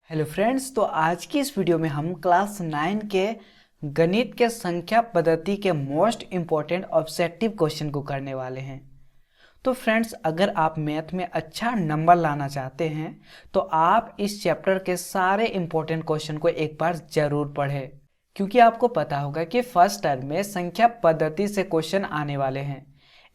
Hello friends, तो आज की इस वीडियो में हम क्लास 9 के गणित के संख्या पद्धति के मोस्ट इम्पॉर्टेंट ऑब्जेक्टिव क्वेश्चन को करने वाले हैं। तो फ्रेंड्स, अगर आप मैथ में अच्छा नंबर लाना चाहते हैं तो आप इस चैप्टर के सारे इम्पोर्टेंट क्वेश्चन को एक बार जरूर पढ़ें, क्योंकि आपको पता होगा कि फर्स्ट टर्म में संख्या पद्धति से क्वेश्चन आने वाले हैं।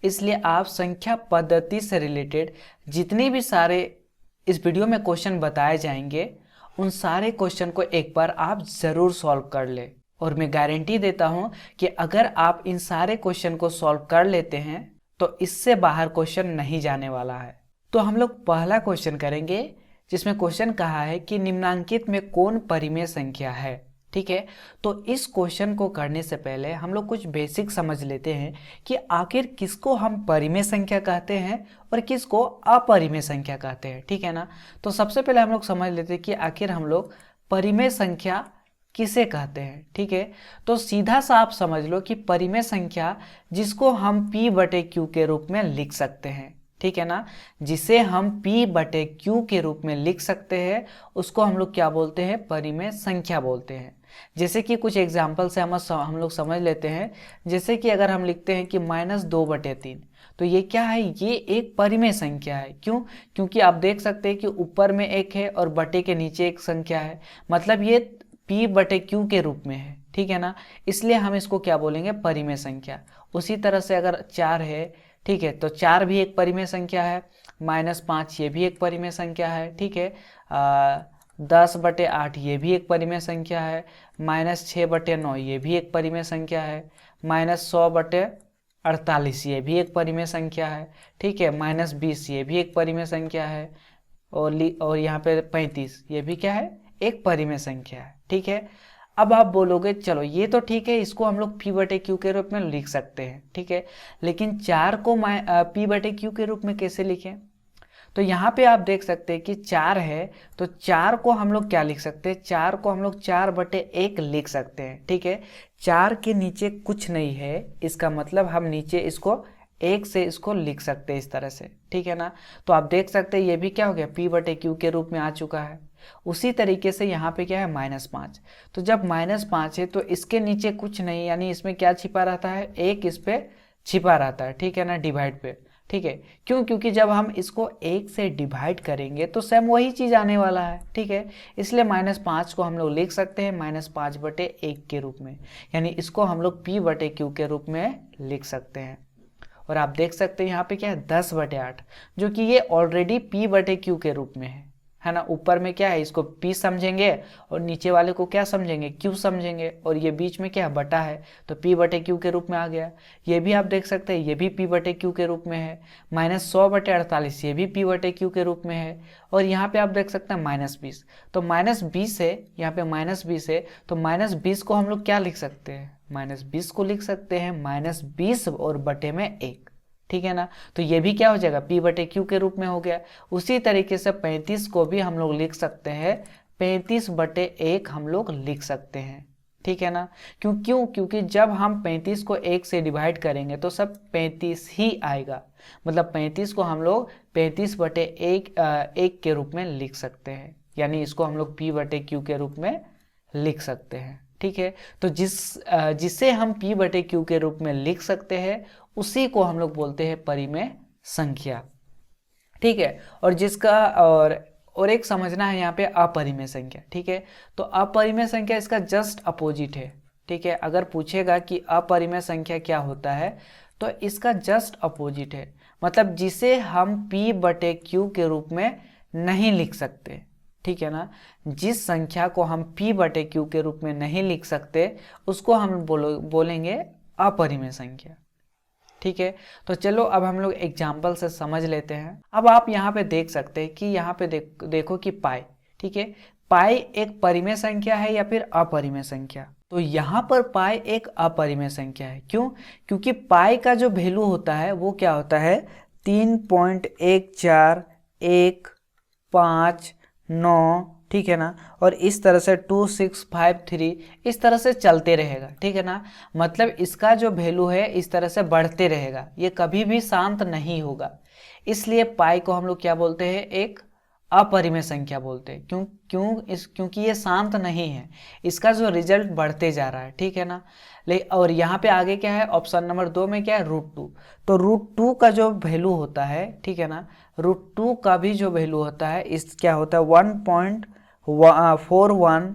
इसलिए आप संख्या पद्धति से रिलेटेड जितने भी सारे इस वीडियो में क्वेश्चन बताए जाएंगे उन सारे क्वेश्चन को एक बार आप ज़रूर सॉल्व कर ले। और मैं गारंटी देता हूं कि अगर आप इन सारे क्वेश्चन को सॉल्व कर लेते हैं तो इससे बाहर क्वेश्चन नहीं जाने वाला है। तो हम लोग पहला क्वेश्चन करेंगे, जिसमें क्वेश्चन कहा है कि निम्नांकित में कौन परिमेय संख्या है। ठीक है, तो इस क्वेश्चन को करने से पहले हम लोग कुछ बेसिक समझ लेते हैं कि आखिर किसको हम परिमेय संख्या कहते हैं और किसको अपरिमेय संख्या कहते हैं। ठीक है ना, तो सबसे पहले हम लोग समझ लेते हैं कि आखिर हम लोग परिमेय संख्या किसे कहते हैं। ठीक है, तो सीधा सा आप समझ लो कि परिमेय संख्या जिसको हम P/Q के रूप में लिख सकते हैं। ठीक है ना, जिसे हम P/Q के रूप में लिख सकते हैं उसको हम लोग क्या बोलते हैं, परिमेय संख्या बोलते हैं। जैसे कि कुछ एग्जाम्पल से हम लोग समझ लेते हैं। जैसे कि अगर हम लिखते हैं कि -2/3, तो ये क्या है, ये एक परिमेय संख्या है। क्यों? क्योंकि आप देख सकते हैं कि ऊपर में एक है और बटे के नीचे एक संख्या है, मतलब ये P/Q के रूप में है। ठीक है ना, इसलिए हम इसको क्या बोलेंगे, परिमेय संख्या। उसी तरह से अगर 4 है, ठीक है, तो 4 भी एक परिमेय संख्या है। -5 ये भी एक परिमेय संख्या है। ठीक है, 10/8 ये भी एक परिमेय संख्या है। -6/9 ये भी एक परिमेय संख्या है। -100/48 ये भी एक परिमेय संख्या है। ठीक है, -20 ये भी एक परिमेय संख्या है। और यहाँ पे 35 ये भी क्या है, एक परिमेय संख्या है। ठीक है, अब आप बोलोगे चलो ये तो ठीक है, इसको हम लोग P/Q के रूप में लिख सकते हैं। ठीक है, लेकिन 4 को P/Q के रूप में कैसे लिखें? तो यहाँ पे आप देख सकते हैं कि 4 है, तो 4 को हम लोग क्या लिख सकते हैं, 4 को हम लोग 4/1 लिख सकते हैं। ठीक है, 4 के नीचे कुछ नहीं है, इसका मतलब हम नीचे इसको 1 से इसको लिख सकते हैं इस तरह से। ठीक है ना, तो आप देख सकते हैं ये भी क्या हो गया, P/Q के रूप में आ चुका है। उसी तरीके से यहाँ पे क्या है, -5। तो जब -5 है तो इसके नीचे कुछ नहीं, यानी इसमें क्या छिपा रहता है, 1 इस पे छिपा रहता है। ठीक है ना, डिवाइड पे। ठीक है, क्यों? क्योंकि जब हम इसको 1 से डिवाइड करेंगे तो सेम वही चीज़ आने वाला है। ठीक है, इसलिए -5 को हम लोग लिख सकते हैं -5/1 के रूप में, यानी इसको हम लोग P/Q के रूप में लिख सकते हैं। और आप देख सकते हैं यहाँ पे क्या है, 10/8, जो कि ये ऑलरेडी P/Q के रूप में है ना। ऊपर में क्या है, इसको P समझेंगे और नीचे वाले को क्या समझेंगे, Q समझेंगे, और ये बीच में क्या है, बटा है, तो P/Q के रूप में आ गया। ये भी आप देख सकते हैं, ये भी P/Q के रूप में है। -100/48 ये भी P/Q के रूप में है। और यहाँ पे आप देख सकते हैं -20, तो -20 है, यहाँ पे -20 है, तो -20 को हम लोग क्या लिख सकते हैं, -20 को लिख सकते हैं -20 और बटे में 1। ठीक है ना, तो ये भी क्या हो जाएगा, P/Q के रूप में हो गया। उसी तरीके से 35 को भी हम लोग लिख सकते हैं 35/1 हम लोग लिख सकते हैं। ठीक है ना, क्यों? क्योंकि जब हम 35 को 1 से डिवाइड करेंगे तो सब 35 ही आएगा, मतलब 35 को हम लोग 35/1 के रूप में लिख सकते हैं, यानी इसको हम लोग P/Q के रूप में लिख सकते हैं। ठीक है, तो जिसे हम P/Q के रूप में लिख सकते हैं उसी को हम लोग बोलते हैं परिमेय संख्या। ठीक है, और जिसका और एक समझना है यहाँ पे अपरिमेय संख्या। ठीक है, तो अपरिमेय संख्या इसका जस्ट अपोजिट है। ठीक है, अगर पूछेगा कि अपरिमेय संख्या क्या होता है तो इसका जस्ट अपोजिट है, मतलब जिसे हम P/Q के रूप में नहीं लिख सकते। ठीक है ना, जिस संख्या को हम P/Q के रूप में नहीं लिख सकते उसको हम बोलेंगे अपरिमेय संख्या। ठीक है, तो चलो अब हम लोग एग्जाम्पल से समझ लेते हैं। अब आप यहाँ पे देख सकते हैं कि यहाँ पे देखो कि पाई। ठीक है, पाई एक परिमेय संख्या है या फिर अपरिमेय संख्या? तो यहाँ पर पाई एक अपरिमेय संख्या है। क्यों? क्योंकि पाई का जो वैल्यू होता है वो क्या होता है, 3.14159। ठीक है ना, और इस तरह से 2653 इस तरह से चलते रहेगा। ठीक है ना, मतलब इसका जो वैल्यू है इस तरह से बढ़ते रहेगा, ये कभी भी शांत नहीं होगा। इसलिए पाई को हम लोग क्या बोलते हैं, एक अपरिमेय संख्या बोलते हैं। क्योंकि ये शांत नहीं है, इसका जो रिजल्ट बढ़ते जा रहा है, ठीक है ना। और यहाँ पे आगे क्या है, ऑप्शन नंबर 2 में क्या है, √2। तो √2 का जो वैल्यू होता है, ठीक है ना, √2 का भी जो वैल्यू होता है इस क्या होता है 1.41,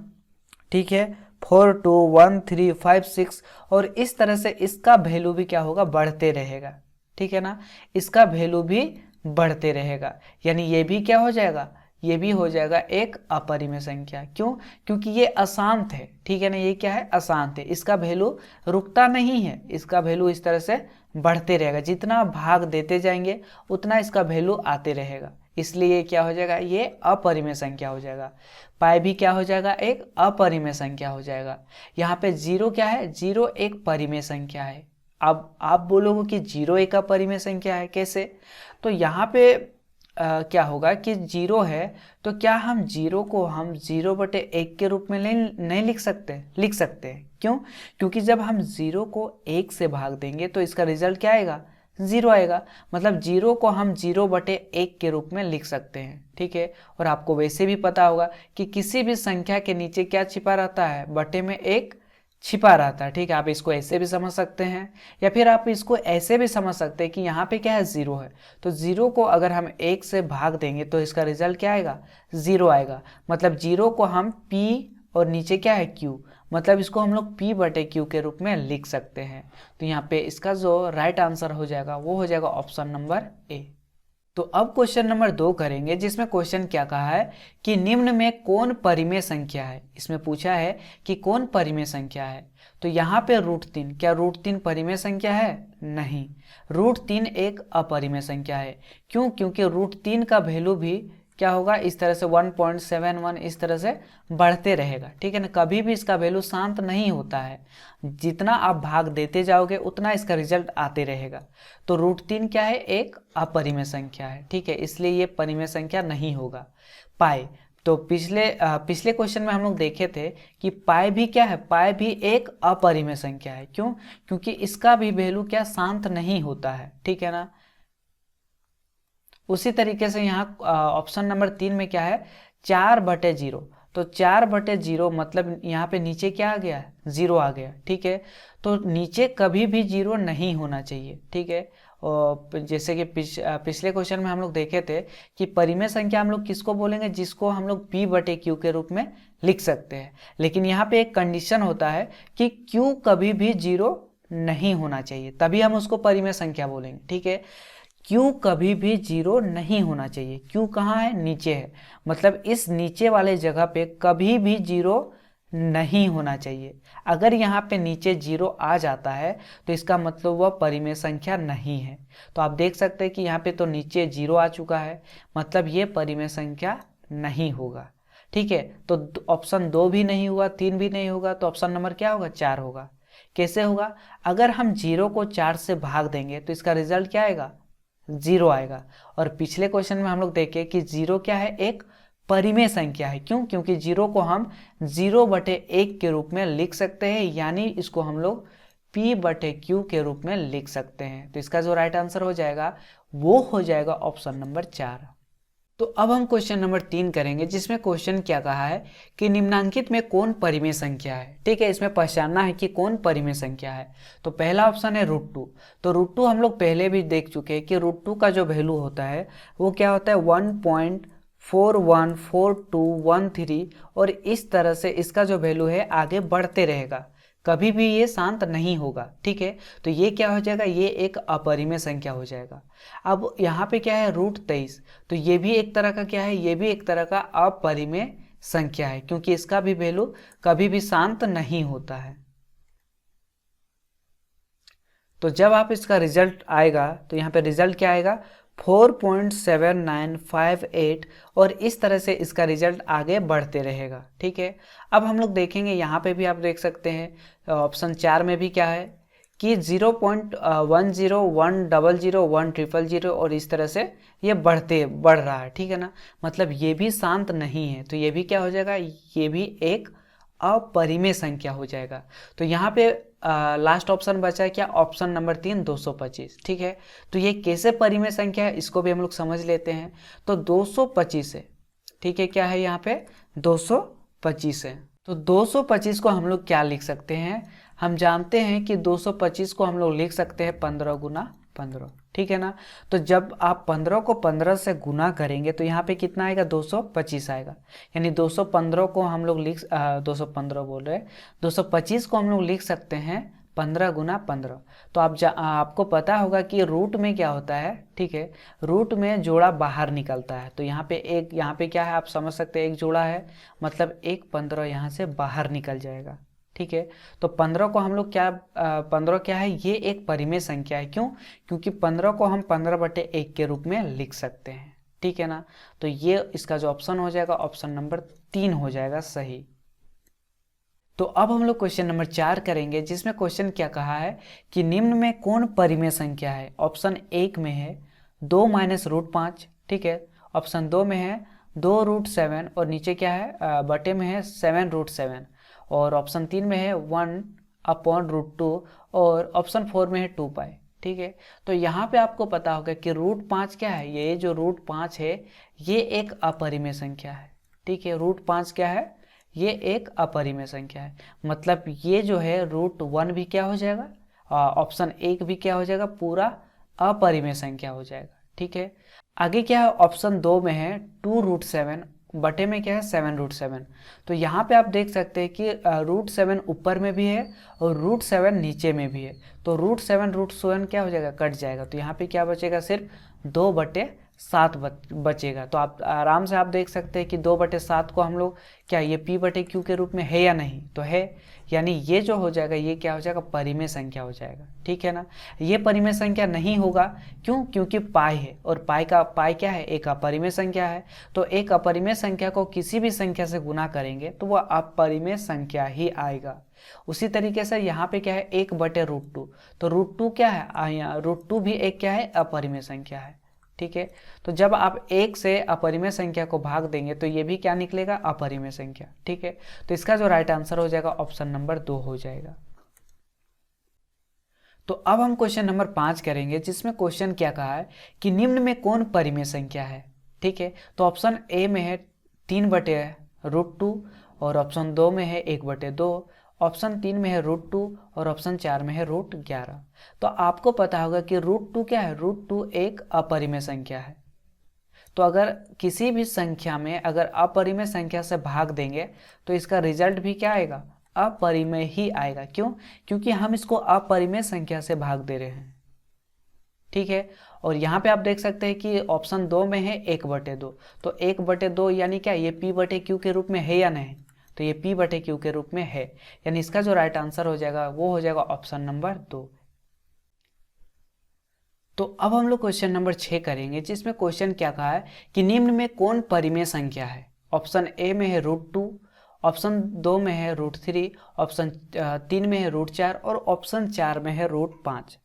ठीक है, 421356, और इस तरह से इसका वैल्यू भी क्या होगा, बढ़ते रहेगा, ठीक है ना, इसका वैल्यू भी बढ़ते रहेगा। यानी ये भी क्या हो जाएगा, ये भी हो जाएगा एक अपरिमेय संख्या। क्यों? क्योंकि ये अशांत है, ठीक है ना, ये क्या है, अशांत है, इसका वैल्यू रुकता नहीं है, इसका वैल्यू इस तरह से बढ़ते रहेगा, जितना भाग देते जाएंगे उतना इसका वैल्यू आते रहेगा, इसलिए ये क्या हो जाएगा, ये अपरिमेय संख्या हो जाएगा। पाई भी क्या हो जाएगा, एक अपरिमेय संख्या हो जाएगा। यहाँ पे 0 क्या है, 0 एक परिमेय संख्या है। अब आप बोलोगे कि 0 एक अपरिमेय संख्या है, कैसे? तो यहाँ पे क्या होगा कि 0 है, तो क्या हम 0 को हम 0/1 के रूप में नहीं लिख सकते? लिख सकते हैं। क्यों? क्योंकि जब हम 0 को 1 से भाग देंगे तो इसका रिजल्ट क्या आएगा, 0 आएगा। मतलब 0 को हम 0/1 के रूप में लिख सकते हैं, ठीक है। और आपको वैसे भी पता होगा कि किसी भी संख्या के नीचे क्या छिपा रहता है, बटे में 1 छिपा रहता है, ठीक है। आप इसको ऐसे भी समझ सकते हैं, या फिर आप इसको ऐसे भी समझ सकते हैं कि यहाँ पे क्या है, 0 है, तो 0 को अगर हम 1 से भाग देंगे तो इसका रिजल्ट क्या आएगा, 0 आएगा। मतलब 0 को हम p और नीचे क्या है, q, मतलब इसको हम लोग p/q के रूप में लिख सकते हैं। तो यहाँ पे इसका जो राइट आंसर हो जाएगा वो हो जाएगा ऑप्शन नंबर ए। तो अब क्वेश्चन नंबर 2 करेंगे, जिसमें क्वेश्चन क्या कहा है कि निम्न में कौन परिमेय संख्या है। इसमें पूछा है कि कौन परिमेय संख्या है। तो यहाँ पे √3, क्या √3 परिमेय संख्या है? नहीं, √3 एक अपरिमेय संख्या है। क्यों? क्योंकि √3 का वैल्यू भी क्या होगा, इस तरह से 1.71 इस तरह से बढ़ते रहेगा, ठीक है ना। कभी भी इसका वैल्यू शांत नहीं होता है, जितना आप भाग देते जाओगे उतना इसका रिजल्ट आते रहेगा। तो √3 क्या है, एक अपरिमेय संख्या है, ठीक है, इसलिए ये परिमेय संख्या नहीं होगा। पाई, तो पिछले क्वेश्चन में हम लोग देखे थे कि पाई भी क्या है, पाई भी एक अपरिमेय संख्या है। क्यों? क्योंकि इसका भी वैल्यू क्या, शांत नहीं होता है, ठीक है ना। उसी तरीके से यहाँ ऑप्शन नंबर 3 में क्या है, 4/0। तो 4/0 मतलब यहाँ पे नीचे क्या आ गया, 0 आ गया, ठीक है। तो नीचे कभी भी 0 नहीं होना चाहिए, ठीक है। और जैसे कि पिछले क्वेश्चन में हम लोग देखे थे कि परिमेय संख्या हम लोग किसको बोलेंगे, जिसको हम लोग p/q के रूप में लिख सकते हैं। लेकिन यहाँ पे एक कंडीशन होता है कि q कभी भी 0 नहीं होना चाहिए, तभी हम उसको परिमेय संख्या बोलेंगे, ठीक है। क्यू कभी भी 0 नहीं होना चाहिए। क्यू कहाँ है, नीचे है, मतलब इस नीचे वाले जगह पे कभी भी 0 नहीं होना चाहिए। अगर यहाँ पे नीचे 0 आ जाता है तो इसका मतलब वह परिमेय संख्या नहीं है। तो आप देख सकते हैं कि यहाँ पे तो नीचे 0 आ चुका है, मतलब ये परिमेय संख्या नहीं होगा, ठीक है। तो ऑप्शन 2 भी नहीं हुआ, 3 भी नहीं होगा, तो ऑप्शन नंबर क्या होगा, 4 होगा। कैसे होगा? अगर हम 0 को 4 से भाग देंगे तो इसका रिजल्ट क्या आएगा, 0 आएगा। और पिछले क्वेश्चन में हम लोग देखे कि 0 क्या है, एक परिमेय संख्या है। क्यों? क्योंकि 0 को हम 0/1 के रूप में लिख सकते हैं, यानी इसको हम लोग p/q के रूप में लिख सकते हैं। तो इसका जो राइट आंसर हो जाएगा वो हो जाएगा ऑप्शन नंबर 4। तो अब हम क्वेश्चन नंबर 3 करेंगे, जिसमें क्वेश्चन क्या कहा है कि निम्नांकित में कौन परिमेय संख्या है, ठीक है। इसमें पहचानना है कि कौन परिमेय संख्या है। तो पहला ऑप्शन है √2। तो √2 हम लोग पहले भी देख चुके हैं कि √2 का जो वैल्यू होता है वो क्या होता है, 1.414213, और इस तरह से इसका जो वैल्यू है आगे बढ़ते रहेगा, कभी भी ये शांत नहीं होगा, ठीक है। तो ये क्या हो जाएगा, ये एक अपरिमेय संख्या हो जाएगा। अब यहाँ पे क्या है, √23, तो ये भी एक तरह का क्या है, ये भी एक तरह का अपरिमेय संख्या है, क्योंकि इसका भी वैल्यू कभी भी शांत नहीं होता है। तो जब आप इसका रिजल्ट आएगा तो यहाँ पे रिजल्ट क्या आएगा, 4.7958, और इस तरह से इसका रिजल्ट आगे बढ़ते रहेगा, ठीक है। अब हम लोग देखेंगे, यहाँ पे भी आप देख सकते हैं ऑप्शन 4 में भी क्या है कि 0.10, 100, 100, 100, और इस तरह से ये बढ़ रहा है, ठीक है ना। मतलब ये भी शांत नहीं है, तो ये भी क्या हो जाएगा, ये भी एक अपरिमेय संख्या हो जाएगा। तो यहाँ पे लास्ट ऑप्शन बचा है क्या, ऑप्शन नंबर 3, 225, ठीक है। तो ये कैसे परिमेय संख्या है इसको भी हम लोग समझ लेते हैं। तो 225 है, ठीक है, क्या है यहाँ पे 225 है। तो 225 को हम लोग क्या लिख सकते हैं, हम जानते हैं कि 225 को हम लोग लिख सकते हैं 15 गुना 15, ठीक है ना। तो जब आप 15 को 15 से गुना करेंगे तो यहाँ पे कितना आएगा, 225 आएगा। यानी 215 को हम लोग 215 बोल रहे हैं, 225 को हम लोग लिख सकते हैं 15 गुना 15। तो आपको पता होगा कि रूट में क्या होता है, ठीक है, रूट में जोड़ा बाहर निकलता है। तो यहाँ पे क्या है, आप समझ सकते हैं, एक जोड़ा है मतलब एक 15 यहाँ से बाहर निकल जाएगा, ठीक है। तो 15 को हम लोग 15 क्या है, ये एक परिमेय संख्या है। क्यों, क्योंकि 15 को हम 15/1 के रूप में लिख सकते हैं, ठीक है ना। तो ये इसका जो ऑप्शन हो जाएगा, ऑप्शन नंबर 3 हो जाएगा सही। तो अब हम लोग क्वेश्चन नंबर 4 करेंगे, जिसमें क्वेश्चन क्या कहा है कि निम्न में कौन परिमेय संख्या है। ऑप्शन 1 में है 2 - √5, ठीक है। ऑप्शन 2 में है 2√7 और नीचे क्या है बटे में है 7√7, और ऑप्शन 3 में है 1/√2 और ऑप्शन 4 में है 2π, ठीक है। तो यहाँ पे आपको पता होगा कि √5 क्या है, ये जो √5 है ये एक अपरिमेय संख्या है, ठीक है। √5 क्या है, ये एक अपरिमेय संख्या है, मतलब ये जो है √1 भी क्या हो जाएगा, ऑप्शन 1 भी क्या हो जाएगा, पूरा अपरिमेय संख्या हो जाएगा, ठीक है। आगे क्या है, ऑप्शन 2 में है 2√7 बटे में क्या है 7√7। तो यहाँ पे आप देख सकते हैं कि √7 ऊपर में भी है और √7 नीचे में भी है। तो √7 क्या हो जाएगा, कट जाएगा। तो यहाँ पे क्या बचेगा, सिर्फ 2/7 बचेगा। तो आप आराम से आप देख सकते हैं कि 2/7 को हम लोग क्या ये p/q के रूप में है या नहीं, तो है, यानी ये जो हो जाएगा ये क्या हो जाएगा, परिमेय संख्या हो जाएगा, ठीक है ना। ये परिमेय संख्या नहीं होगा, क्यों, क्योंकि पाई है और पाई क्या है, एक अपरिमेय संख्या है। तो एक अपरिमेय संख्या को किसी भी संख्या से गुना करेंगे तो वह अपरिमेय संख्या ही आएगा। उसी तरीके से यहाँ पे क्या है 1/√2, तो √2 क्या है, √2 भी एक क्या है, अपरिमेय संख्या है, ठीक है। तो जब आप 1 से अपरिमेय संख्या को भाग देंगे तो ये भी क्या निकलेगा, अपरिमेय संख्या, ठीक है। तो इसका जो राइट आंसर हो जाएगा ऑप्शन नंबर 2 हो जाएगा। तो अब हम क्वेश्चन नंबर 5 करेंगे, जिसमें क्वेश्चन क्या कहा है कि निम्न में कौन परिमेय संख्या है, ठीक है। तो ऑप्शन ए में है 3/√2 और ऑप्शन 2 में है 1/2, ऑप्शन 3 में है √2 और ऑप्शन 4 में है √11। तो आपको पता होगा कि √2 क्या है, √2 एक अपरिमेय संख्या है। तो अगर किसी भी संख्या में अगर अपरिमेय संख्या से भाग देंगे तो इसका रिजल्ट भी क्या आएगा, अपरिमेय ही आएगा। क्यों, क्योंकि हम इसको अपरिमेय संख्या से भाग दे रहे हैं, ठीक है। और यहाँ पे आप देख सकते हैं कि ऑप्शन 2 में है 1/2, तो 1/2 यानी क्या, ये p/q के रूप में है या नहीं, तो ये p/q के रूप में है, यानी इसका जो राइट आंसर हो जाएगा वो हो जाएगा ऑप्शन नंबर 2। तो अब हम लोग क्वेश्चन नंबर 6 करेंगे, जिसमें क्वेश्चन क्या कहा है कि निम्न में कौन परिमेय संख्या है। ऑप्शन ए में है √2, ऑप्शन 2 में है √3, ऑप्शन 3 में है √4 और ऑप्शन 4 में है √5।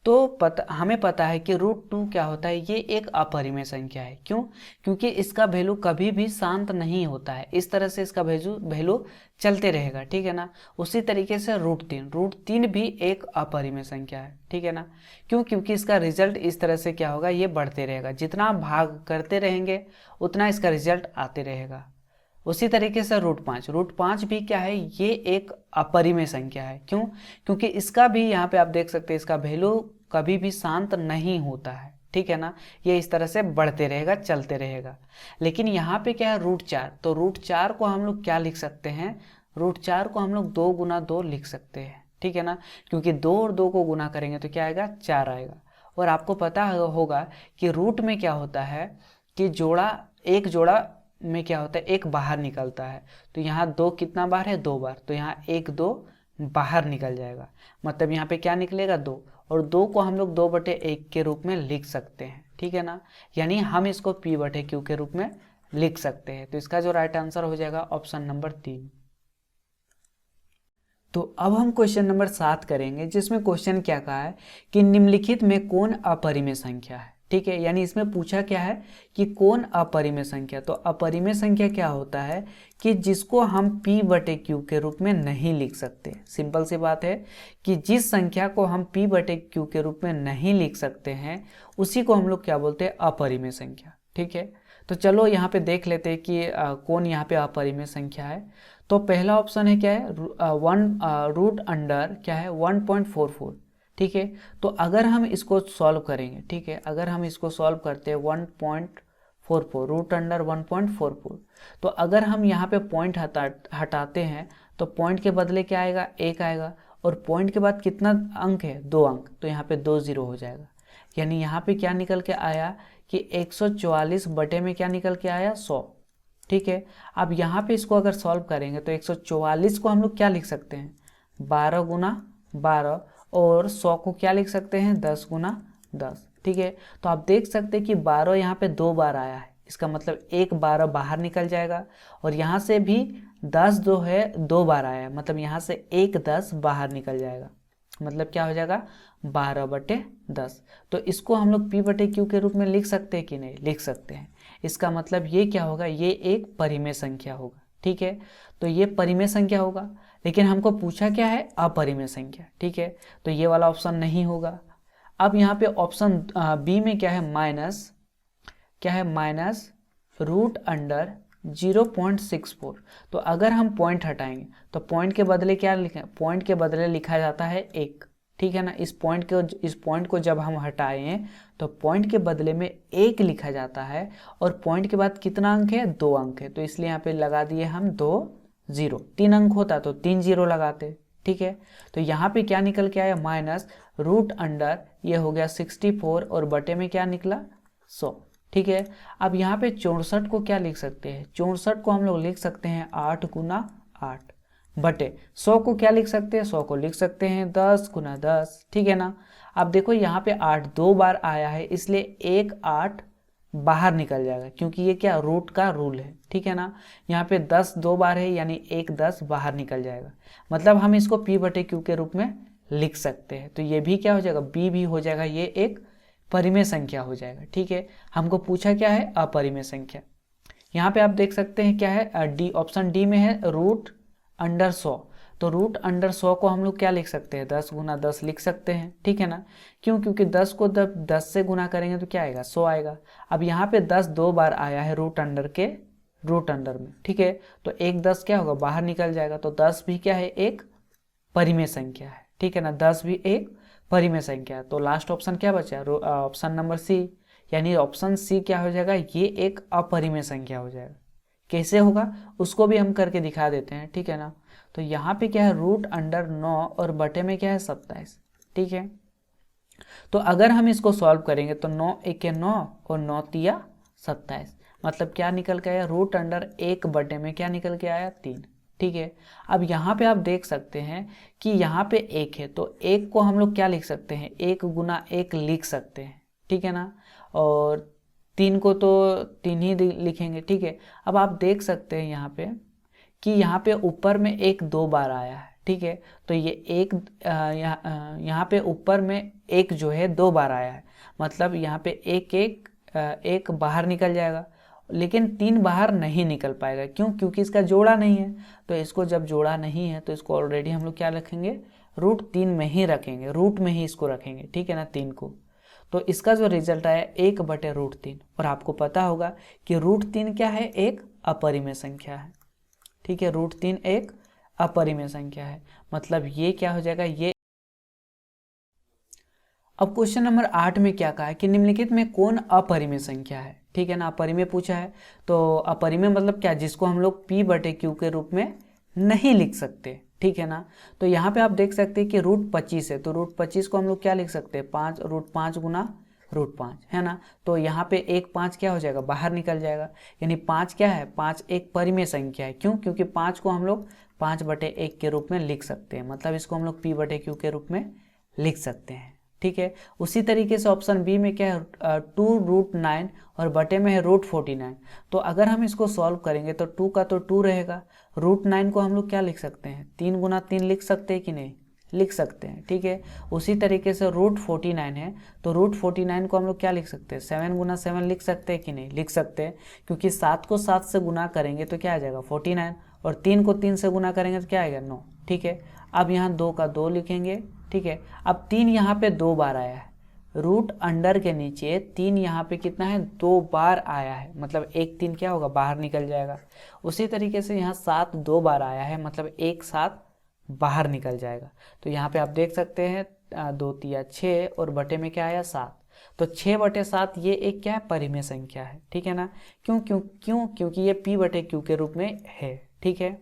तो हमें पता है कि √2 क्या होता है, ये एक अपरिमेय संख्या है। क्यों, क्योंकि इसका वैल्यू कभी भी शांत नहीं होता है, इस तरह से इसका वैल्यू चलते रहेगा, ठीक है ना। उसी तरीके से √3 भी एक अपरिमेय संख्या है, ठीक है ना। क्यों, क्योंकि इसका रिजल्ट इस तरह से क्या होगा, ये बढ़ते रहेगा, जितना आप भाग करते रहेंगे उतना इसका रिजल्ट आते रहेगा। उसी तरीके से √5 भी क्या है, ये एक अपरिमेय संख्या है। क्यों, क्योंकि इसका भी यहाँ पे आप देख सकते हैं इसका वैल्यू कभी भी शांत नहीं होता है, ठीक है ना। ये इस तरह से बढ़ते रहेगा, चलते रहेगा। लेकिन यहाँ पे क्या है √4, तो √4 को हम लोग क्या लिख सकते हैं, √4 को हम लोग 2 × 2 लिख सकते हैं, ठीक है ना। क्योंकि 2 और 2 को गुना करेंगे तो क्या आएगा, 4 आएगा। और आपको पता होगा कि रूट में क्या होता है कि एक जोड़ा में क्या होता है, एक बाहर निकलता है। तो यहाँ 2 कितना बार है, 2 बार, तो यहाँ 1 2 बाहर निकल जाएगा, मतलब यहाँ पे क्या निकलेगा 2, और 2 को हम लोग 2/1 के रूप में लिख सकते हैं, ठीक है ना। यानी हम इसको p/q के रूप में लिख सकते हैं। तो इसका जो राइट आंसर हो जाएगा ऑप्शन नंबर 3। तो अब हम क्वेश्चन नंबर 7 करेंगे, जिसमें क्वेश्चन क्या कहा है कि निम्नलिखित में कौन अपरिमेय संख्या है, ठीक है। यानी इसमें पूछा क्या है कि कौन अपरिमेय संख्या। तो अपरिमेय संख्या क्या होता है कि जिसको हम p/q के रूप में नहीं लिख सकते। सिंपल सी बात है कि जिस संख्या को हम p/q के रूप में नहीं लिख सकते हैं उसी को हम लोग क्या बोलते हैं, अपरिमेय संख्या, ठीक है। तो चलो यहाँ पे देख लेते हैं कि कौन यहाँ पे अपरिमेय संख्या है। तो पहला ऑप्शन है क्या है, रूट अंडर क्या है 1.44। ठीक है, तो अगर हम इसको सॉल्व करेंगे, ठीक है, अगर हम इसको सॉल्व करते हैं 1.44 रूट अंडर 1.44, तो अगर हम यहाँ पे पॉइंट हटाते हैं तो पॉइंट के बदले क्या आएगा, 1 आएगा, और पॉइंट के बाद कितना अंक है, 2 अंक, तो यहाँ पे 2 0 हो जाएगा। यानी यहाँ पे क्या निकल के आया कि 144 बटे में क्या निकल के आया, 100। ठीक है, अब यहाँ पे इसको अगर सॉल्व करेंगे तो 144 को हम लोग क्या लिख सकते हैं, 12 गुना 12, और 100 को क्या लिख सकते हैं, 10 गुना 10। ठीक है, तो आप देख सकते हैं कि 12 यहाँ पे 2 बार आया है, इसका मतलब 1 12 बाहर निकल जाएगा, और यहाँ से भी 10 जो है 2 बार आया है, मतलब यहाँ से 1 10 बाहर निकल जाएगा, मतलब क्या हो जाएगा 12 बटे 10। तो इसको हम लोग P बटे Q के रूप में लिख सकते हैं कि नहीं, लिख सकते हैं। इसका मतलब ये क्या होगा, ये एक परिमेय संख्या होगा। ठीक है, तो ये परिमेय संख्या होगा, लेकिन हमको पूछा क्या है, अपरिमेय संख्या। ठीक है, तो ये वाला ऑप्शन नहीं होगा। अब यहाँ पे ऑप्शन बी में क्या है, माइनस क्या है, माइनस रूट अंडर 0.64। तो अगर हम पॉइंट हटाएंगे तो पॉइंट के बदले क्या लिखें, पॉइंट के बदले लिखा जाता है 1। ठीक है ना, इस पॉइंट को जब हम हटाएं तो पॉइंट के बदले में 1 लिखा जाता है, और पॉइंट के बाद कितना अंक है, 2 अंक है, तो इसलिए यहाँ पे लगा दिए हम 2 0। 3 अंक होता तो 3 0 लगाते। ठीक है, तो यहाँ पे क्या निकल के आया, माइनस रूट अंडर ये हो गया 64, और बटे में क्या निकला, 100। ठीक है, अब यहाँ पे 64 को क्या लिख सकते हैं, 64 को हम लोग लिख सकते हैं 8 गुना 8, बटे 100 को क्या लिख सकते हैं, 100 को लिख सकते हैं 10 गुना 10। ठीक है ना, अब देखो यहाँ पे 8 2 बार आया है, इसलिए 1 8 बाहर निकल जाएगा, क्योंकि ये क्या रूट का रूल है। ठीक है ना, यहाँ पे 10 2 बार है, यानी 1 10 बाहर निकल जाएगा, मतलब हम इसको P बटे Q के रूप में लिख सकते हैं। तो ये भी क्या हो जाएगा, B भी हो जाएगा, ये एक परिमेय संख्या हो जाएगा। ठीक है, हमको पूछा क्या है, अपरिमेय संख्या। यहाँ पे आप देख सकते हैं क्या है, डी, ऑप्शन डी में है रूट अंडर 100। तो रूट अंडर 100 को हम लोग क्या लिख सकते हैं, 10 गुना 10 लिख सकते हैं। ठीक है ना, क्यों, क्योंकि 10 को जब 10 से गुना करेंगे तो क्या आएगा, 100 आएगा। अब यहाँ पे 10 2 बार आया है रूट अंडर में। ठीक है, तो 1 10 क्या होगा, बाहर निकल जाएगा, तो 10 भी क्या है, एक परिमेय संख्या है। ठीक है ना, 10 भी एक परिमेय संख्या है। तो लास्ट ऑप्शन क्या बचा, ऑप्शन नंबर सी, यानी ऑप्शन सी क्या हो जाएगा, ये एक अपरिमेय संख्या हो जाएगा। कैसे होगा उसको भी हम करके दिखा देते हैं। ठीक है ना, तो यहाँ पे क्या है, रूट अंडर 9 और बटे में क्या है, 27। ठीक है, तो अगर हम इसको सॉल्व करेंगे तो 9 1 9 और 9 3 27, मतलब क्या निकल के आया, रूट अंडर 1 बटे में क्या निकल के आया, 3। ठीक है, अब यहाँ पे आप देख सकते हैं कि यहाँ पे 1 है, तो 1 को हम लोग क्या लिख सकते हैं, 1 गुना 1 लिख सकते हैं। ठीक है ना, और 3 को तो 3 ही लिखेंगे। ठीक है, अब आप देख सकते हैं यहाँ पे कि यहाँ पे ऊपर में 1 2 बार आया है। ठीक है, तो ये एक यहाँ पे ऊपर में 1 जो है 2 बार आया है, मतलब यहाँ पे 1 बाहर निकल जाएगा, लेकिन 3 बाहर नहीं निकल पाएगा। क्यों, क्योंकि इसका जोड़ा नहीं है। तो इसको जब जोड़ा नहीं है तो इसको ऑलरेडी हम लोग क्या रखेंगे, रूट 3 में ही रखेंगे, रूट में ही इसको रखेंगे। ठीक है ना, 3 को, तो इसका जो रिजल्ट आया 1 बटे रूट 3। और आपको पता होगा कि रूट 3 क्या है, एक अपरिमेय संख्या है। ठीक है, रूट 3 एक अपरिमेय संख्या है, मतलब ये क्या हो जाएगा, ये। अब क्वेश्चन नंबर 8 में क्या कहा है कि निम्नलिखित में कौन अपरिमेय संख्या है। ठीक है ना, अपरिमेय पूछा है, तो अपरिमेय मतलब क्या, जिसको हम लोग P बटे Q के रूप में नहीं लिख सकते। ठीक है ना, तो यहाँ पे आप देख सकते हैं कि रूट 25 है, तो रूट 25 को हम लोग क्या लिख सकते हैं, 5 रूट 5 गुना रूट 5, है ना। तो यहाँ पे 1 5 क्या हो जाएगा, बाहर निकल जाएगा, यानी 5 क्या है, 5 एक परिमेय संख्या है। क्यों, क्योंकि 5 को हम लोग 5 बटे 1 के रूप में लिख सकते हैं, मतलब इसको हम लोग P बटे Q के रूप में लिख सकते हैं। ठीक है, उसी तरीके से ऑप्शन बी में क्या है, 2 रूट 9 और बटे में है रूट 49। तो अगर हम इसको सॉल्व करेंगे तो 2 का तो 2 रहेगा, रूट 9 को हम लोग क्या लिख सकते हैं, 3 गुना 3 लिख सकते हैं कि नहीं, लिख सकते हैं। ठीक है, उसी तरीके से रूट 49 है, तो रूट 49 को हम लोग क्या लिख सकते हैं, 7 गुना 7 लिख सकते हैं कि नहीं, लिख सकते हैं, क्योंकि 7 को 7 से गुना करेंगे तो क्या आ जाएगा 49, और 3 को 3 से गुना करेंगे तो क्या आएगा 9। ठीक है, अब यहाँ 2 का 2 लिखेंगे। ठीक है, अब 3 यहाँ पे 2 बार आया है, रूट अंडर के नीचे 3 यहाँ पे कितना है, 2 बार आया है, मतलब 1 3 क्या होगा, बाहर निकल जाएगा। उसी तरीके से यहाँ 7 2 बार आया है, मतलब 1 7 बाहर निकल जाएगा। तो यहाँ पे आप देख सकते हैं 2 3 6 और बटे में क्या आया 7, तो 6/7 ये एक क्या है, परिमेय संख्या है, ठीक है ना। क्यों क्यों क्यों क्योंकि ये p/q के रूप में है, ठीक है।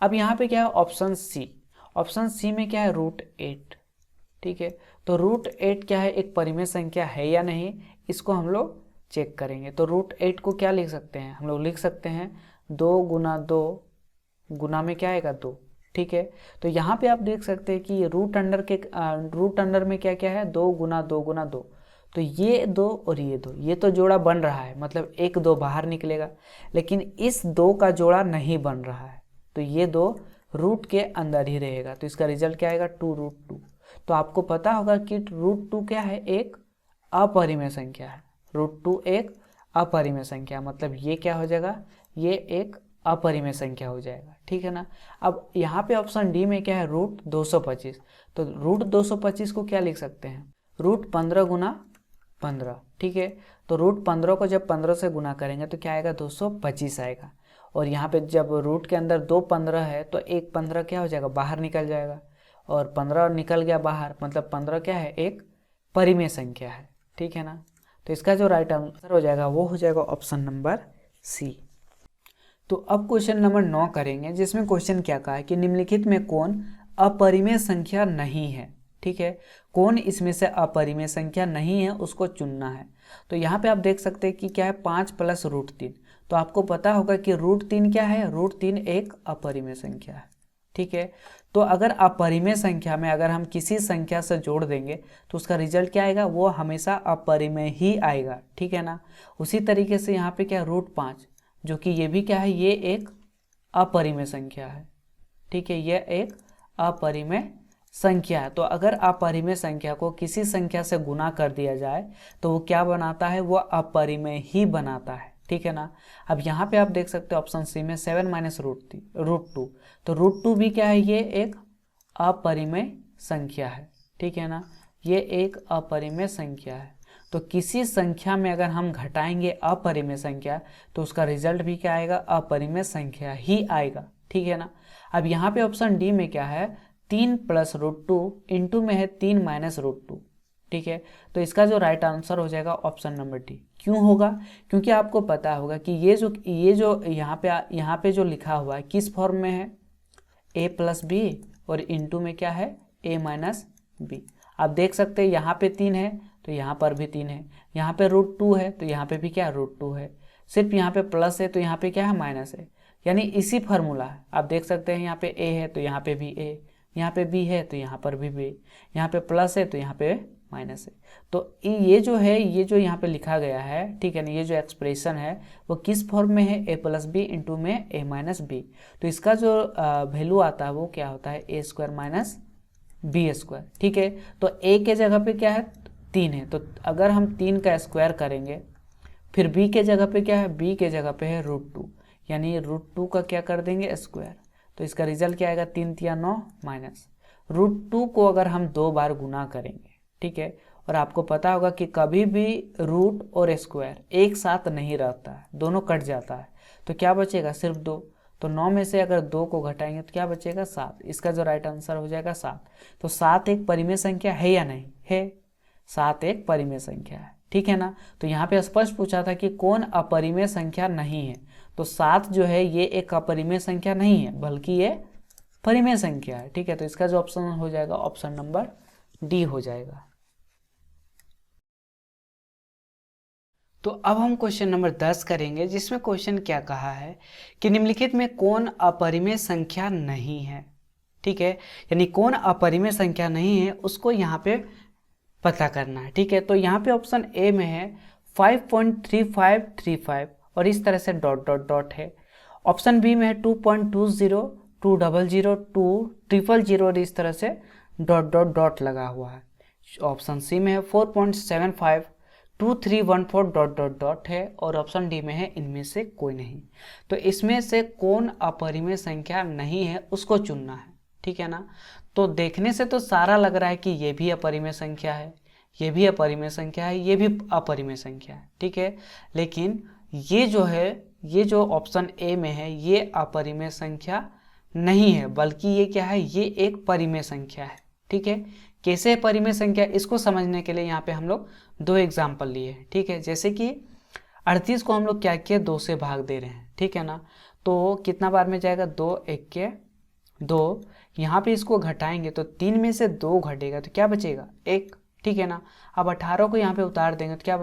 अब यहाँ पे क्या है, ऑप्शन सी, ऑप्शन सी में क्या है, √8, ठीक है। तो √8 क्या है, एक परिमेय संख्या है या नहीं, इसको हम लोग चेक करेंगे। तो √8 को क्या लिख सकते हैं, हम लोग लिख सकते हैं 2 × 2 गुना में क्या आएगा 2, ठीक है। तो यहाँ पे आप देख सकते हैं कि रूट अंडर में क्या क्या है, 2 × 2 × 2, तो ये 2 और ये 2, ये तो जोड़ा बन रहा है, मतलब 1 2 बाहर निकलेगा, लेकिन इस 2 का जोड़ा नहीं बन रहा है, तो ये 2 रूट के अंदर ही रहेगा। तो इसका रिजल्ट क्या आएगा, 2√2। तो आपको पता होगा कि √2 क्या है, एक अपरिमेय संख्या है। √2 एक अपरिमेय संख्या, मतलब ये क्या हो जाएगा, ये एक अपरिमेय संख्या हो जाएगा, ठीक है ना। अब यहाँ पे ऑप्शन डी में क्या है, √225। तो √225 को क्या लिख सकते हैं, √15 × 15, ठीक है। तो √15 को जब 15 से गुना करेंगे तो क्या आएगा, 225 आएगा। और यहाँ पे जब रूट के अंदर 2 15 है तो 1 15 क्या हो जाएगा, बाहर निकल जाएगा, और 15 निकल गया बाहर, मतलब 15 क्या है, एक परिमेय संख्या है, ठीक है ना। तो इसका जो राइट आंसर हो जाएगा वो हो जाएगा ऑप्शन नंबर सी। तो अब क्वेश्चन नंबर 9 करेंगे, जिसमें क्वेश्चन क्या कहा है कि निम्नलिखित में कौन अपरिमेय संख्या नहीं है, ठीक है। कौन इसमें से अपरिमेय संख्या नहीं है उसको चुनना है। तो यहाँ पे आप देख सकते हैं कि क्या है, 5 + √3। तो आपको पता होगा कि √3 क्या है, √3 एक अपरिमेय संख्या है, ठीक है। तो अगर अपरिमेय संख्या में अगर हम किसी संख्या से जोड़ देंगे तो उसका रिजल्ट क्या आएगा, वो हमेशा अपरिमेय ही आएगा, ठीक है ना। उसी तरीके से यहाँ पे क्या, √5, जो कि ये भी क्या है, ये एक अपरिमेय संख्या है, ठीक है, ये एक अपरिमेय संख्या है। तो अगर अपरिमेय संख्या को किसी संख्या से गुना कर दिया जाए तो वो क्या बनाता है, वो अपरिमेय ही बनाता है, ठीक है ना। अब यहाँ पे आप देख सकते हो ऑप्शन सी में 7 - √2, तो √2 भी क्या है, ये एक अपरिमेय संख्या है, ठीक है ना, ये एक अपरिमेय संख्या है। तो किसी संख्या में अगर हम घटाएंगे अपरिमेय संख्या तो उसका रिजल्ट भी क्या आएगा, अपरिमेय संख्या ही आएगा, ठीक है ना। अब यहाँ पे ऑप्शन डी में क्या है, 3 + √2 इंटू में है 3 - √2, ठीक है। तो इसका जो राइट आंसर हो जाएगा ऑप्शन नंबर डी। क्यों होगा, क्योंकि आपको पता होगा कि ये जो यहाँ पे जो लिखा हुआ है किस फॉर्म में है, a + b और इंटू में क्या है, a - b। आप देख सकते हैं यहाँ पे 3 है तो यहाँ पर भी 3 है, यहाँ पे √2 है तो यहाँ पे भी क्या, √2 है, सिर्फ यहाँ पे प्लस है तो यहाँ पे क्या है, माइनस है, यानी इसी फार्मूला है। आप देख सकते हैं यहाँ पे a है तो यहाँ पे भी a, यहाँ पे b है तो यहाँ पर भी b, यहाँ पे प्लस है तो यहाँ पे माइनस है। तो ये जो है, ये जो यहाँ पे लिखा गया है, ठीक है ना, ये जो एक्सप्रेशन है वो किस फॉर्म में है, a + b इंटू में a - b। तो इसका जो वैल्यू आता है वो क्या होता है, a² - b², ठीक है। तो a के जगह पे क्या है, 3 है, तो अगर हम 3 का स्क्वायर करेंगे, फिर b के जगह पे क्या है, b के जगह पे है √2, यानी √2 का क्या कर देंगे, स्क्वायर। तो इसका रिजल्ट क्या आएगा, 3 × 9 माइनस √2 को अगर हम 2 बार गुना करेंगे, ठीक है। और आपको पता होगा कि कभी भी रूट और स्क्वायर एक साथ नहीं रहता है, दोनों कट जाता है, तो क्या बचेगा, सिर्फ 2। तो 9 में से अगर 2 को घटाएंगे तो क्या बचेगा, 7। इसका जो राइट आंसर हो जाएगा 7। तो 7 एक परिमेय संख्या है या नहीं है, 7 एक परिमेय संख्या है, ठीक है ना। तो यहाँ पे स्पष्ट पूछा था कि कौन अपरिमेय संख्या नहीं है, तो 7 जो है ये एक अपरिमेय संख्या नहीं है बल्कि ये परिमेय संख्या है, ठीक है। तो इसका जो ऑप्शन हो जाएगा ऑप्शन नंबर डी हो जाएगा। तो अब हम क्वेश्चन नंबर 10 करेंगे, जिसमें क्वेश्चन क्या कहा है कि निम्नलिखित में कौन अपरिमेय संख्या नहीं है, ठीक है, यानी कौन अपरिमेय संख्या नहीं है उसको यहाँ पे पता करना है, ठीक है। तो यहाँ पे ऑप्शन ए में है 5.3535 और इस तरह से डॉट डॉट डॉट है। ऑप्शन बी में है 2.20 200 200 और इस तरह से डॉट डॉट डॉट लगा हुआ है। ऑप्शन सी में है 4.75 2314 डॉट डॉट डॉट है और ऑप्शन डी में है इनमें से कोई नहीं। तो इसमें से कौन अपरिमेय संख्या नहीं है उसको चुनना है, ठीक है ना। तो देखने से तो सारा लग रहा है कि ये भी अपरिमेय संख्या है, ये भी अपरिमेय संख्या है, ये भी अपरिमेय संख्या है, ठीक है। लेकिन ये जो है, ये जो ऑप्शन ए में है, ये अपरिमेय संख्या नहीं है, बल्कि ये क्या है, ये एक परिमेय संख्या है, ठीक है। कैसे परिमेय संख्या, इसको समझने के लिए यहाँ पे हम लोग 2 एग्जाम्पल लिए हैं, ठीक है। जैसे कि 38 को हम लोग क्या किए, 2 से भाग दे रहे हैं, ठीक है ना। तो कितना बार में जाएगा, 2 1 के 2, यहाँ पे इसको घटाएंगे तो 3 में से 2 घटेगा तो क्या बचेगा, 1, ठीक है ना। अब 18 को यहाँ पे उतार देंगे तो क्या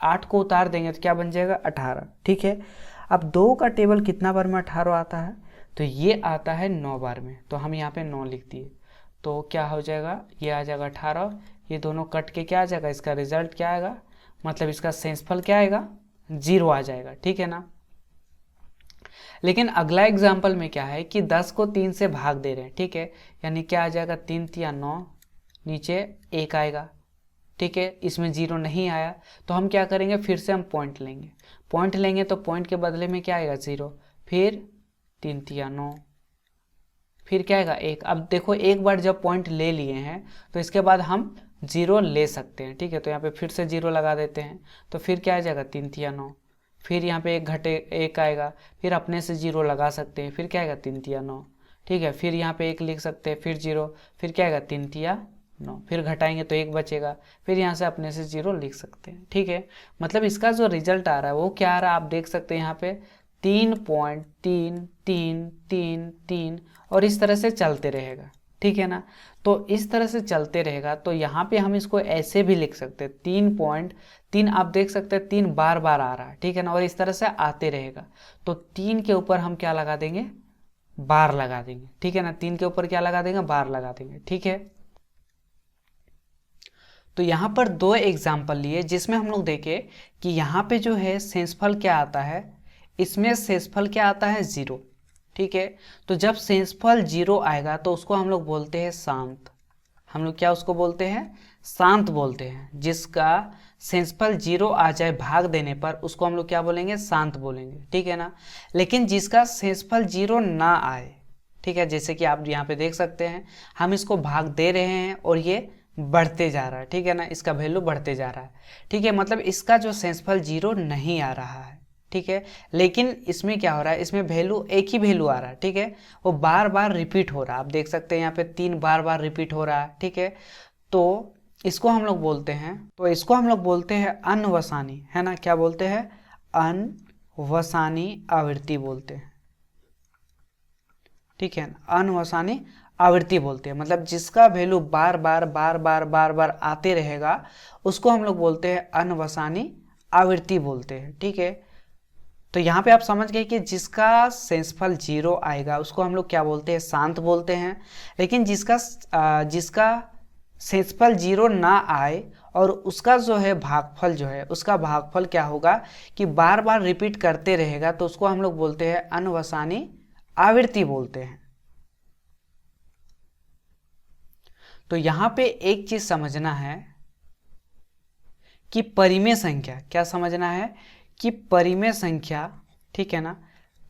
8 को उतार देंगे तो क्या बन जाएगा, 18, ठीक है। अब 2 का टेबल कितना बार में 18 आता है, तो ये आता है 9 बार में, तो हम यहाँ पे 9 लिख दिए, तो क्या हो जाएगा, ये आ जाएगा 18, ये दोनों कट के क्या आ जाएगा, इसका रिजल्ट क्या आएगा, मतलब इसका शेषफल क्या आएगा, 0 आ जाएगा, ठीक है ना। लेकिन अगला एग्जाम्पल में क्या है कि 10 को 3 से भाग दे रहे हैं, ठीक है, यानी क्या आ जाएगा, 3 तिया 9, नीचे 1 आएगा, ठीक है। इसमें 0 नहीं आया तो हम क्या करेंगे, फिर से हम पॉइंट लेंगे तो पॉइंट के बदले में क्या आएगा, 0, फिर 3 तिया 9, फिर क्या आएगा, 1। अब देखो एक बार जब पॉइंट ले लिए हैं तो इसके बाद हम 0 ले सकते हैं, ठीक है। तो यहाँ पे फिर से 0 लगा देते हैं, तो फिर क्या आ जाएगा, 3 तिया 9, फिर यहाँ पे 1 घटे 1 आएगा, फिर अपने से 0 लगा सकते हैं, फिर क्या आएगा, 3 तिया 9, ठीक है। फिर यहाँ पे 1 लिख सकते हैं, फिर 0, फिर क्या आएगा, 3 तिया 9, फिर घटाएंगे तो 1 बचेगा, फिर यहाँ से अपने से 0 लिख सकते हैं, ठीक है। मतलब इसका जो रिजल्ट आ रहा है वो क्या आ रहा है, आप देख सकते हैं यहाँ पे 3.33333 और इस तरह से चलते रहेगा, ठीक है ना। तो इस तरह से चलते रहेगा, तो यहाँ पे हम इसको ऐसे भी लिख सकते हैं, 3.3, आप देख सकते हैं 3 बार बार आ रहा है, ठीक है ना, और इस तरह से आते रहेगा। तो 3 के ऊपर हम क्या लगा देंगे, बार लगा देंगे, ठीक है ना। 3 के ऊपर क्या लगा देंगे, बार लगा देंगे, ठीक है। तो यहाँ पर 2 एग्जाम्पल लिए जिसमें हम लोग देखे कि यहाँ पे जो है शेषफल क्या आता है, इसमें शेषफल क्या आता है, 0, ठीक है। तो जब शेषफल 0 आएगा तो उसको हम लोग बोलते हैं शांत, हम लोग क्या उसको बोलते हैं, शांत बोलते हैं। जिसका शेषफल 0 आ जाए भाग देने पर उसको हम लोग क्या बोलेंगे, शांत बोलेंगे, ठीक है ना। लेकिन जिसका शेषफल 0 ना आए, ठीक है, जैसे कि आप यहाँ पे देख सकते हैं हम इसको भाग दे रहे हैं और ये बढ़ते जा रहा है, ठीक है ना, इसका वैल्यू बढ़ते जा रहा है, ठीक है। मतलब इसका जो शेषफल 0 नहीं आ रहा है, ठीक है। लेकिन इसमें क्या हो रहा है, इसमें वैल्यू एक ही वैल्यू आ रहा है, ठीक है, वो बार बार रिपीट हो रहा है। आप देख सकते हैं यहाँ पे 3 बार बार रिपीट हो रहा है, ठीक है। तो इसको हम लोग बोलते हैं, अनवसानी, है ना, क्या बोलते हैं, अनवसानी आवृत्ति बोलते हैं, ठीक है। अनवसानी आवृत्ति बोलते हैं, मतलब जिसका वैल्यू बार बार आते रहेगा उसको हम लोग बोलते हैं अनवसानी आवृत्ति बोलते हैं, ठीक है। तो यहाँ पे आप समझ गए कि जिसका शेषफल 0 आएगा उसको हम लोग क्या बोलते हैं, शांत बोलते हैं। लेकिन जिसका शेषफल 0 ना आए और उसका जो है भागफल जो है, उसका भागफल क्या होगा कि बार बार रिपीट करते रहेगा, तो उसको हम लोग बोलते हैं अनवसानी आवृत्ति बोलते हैं। तो यहाँ पे एक चीज समझना है कि परिमेय संख्या, क्या समझना है कि परिमेय संख्या, ठीक है ना,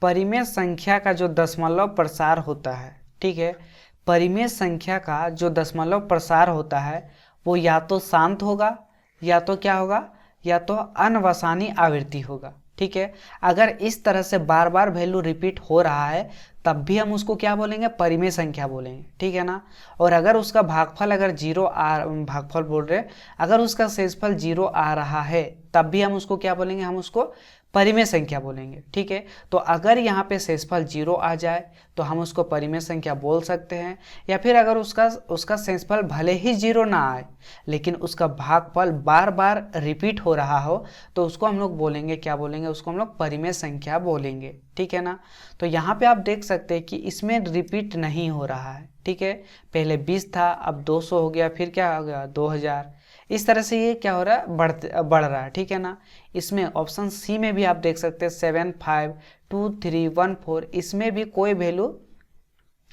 परिमेय संख्या का जो दशमलव प्रसार होता है, ठीक है, परिमेय संख्या का जो दशमलव प्रसार होता है वो या तो शांत होगा या तो क्या होगा, या तो अनवसानी आवृत्ति होगा, ठीक है। अगर इस तरह से बार बार वैल्यू रिपीट हो रहा है तब भी हम उसको क्या बोलेंगे, परिमेय संख्या बोलेंगे, ठीक है ना। और अगर उसका भागफल अगर 0 भागफल बोल रहे, अगर उसका शेषफल 0 आ रहा है तब भी हम उसको क्या बोलेंगे, हम उसको परिमेय संख्या बोलेंगे, ठीक है। तो अगर यहाँ पे शेषफल 0 आ जाए तो हम उसको परिमेय संख्या बोल सकते हैं, या फिर अगर उसका शेषफल भले ही 0 ना आए लेकिन उसका भागफल बार बार रिपीट हो रहा हो तो उसको हम लोग बोलेंगे, क्या बोलेंगे, उसको हम लोग परिमेय संख्या बोलेंगे, ठीक है ना। तो यहाँ पे आप देख सकते हैं कि इसमें रिपीट नहीं हो रहा है, ठीक है। पहले 20 था, अब 200 हो गया, फिर क्या हो गया 2000, इस तरह से ये क्या हो रहा है, बढ़ रहा है, ठीक है ना। इसमें ऑप्शन सी में भी आप देख सकते हैं 752314, इसमें भी कोई वैल्यू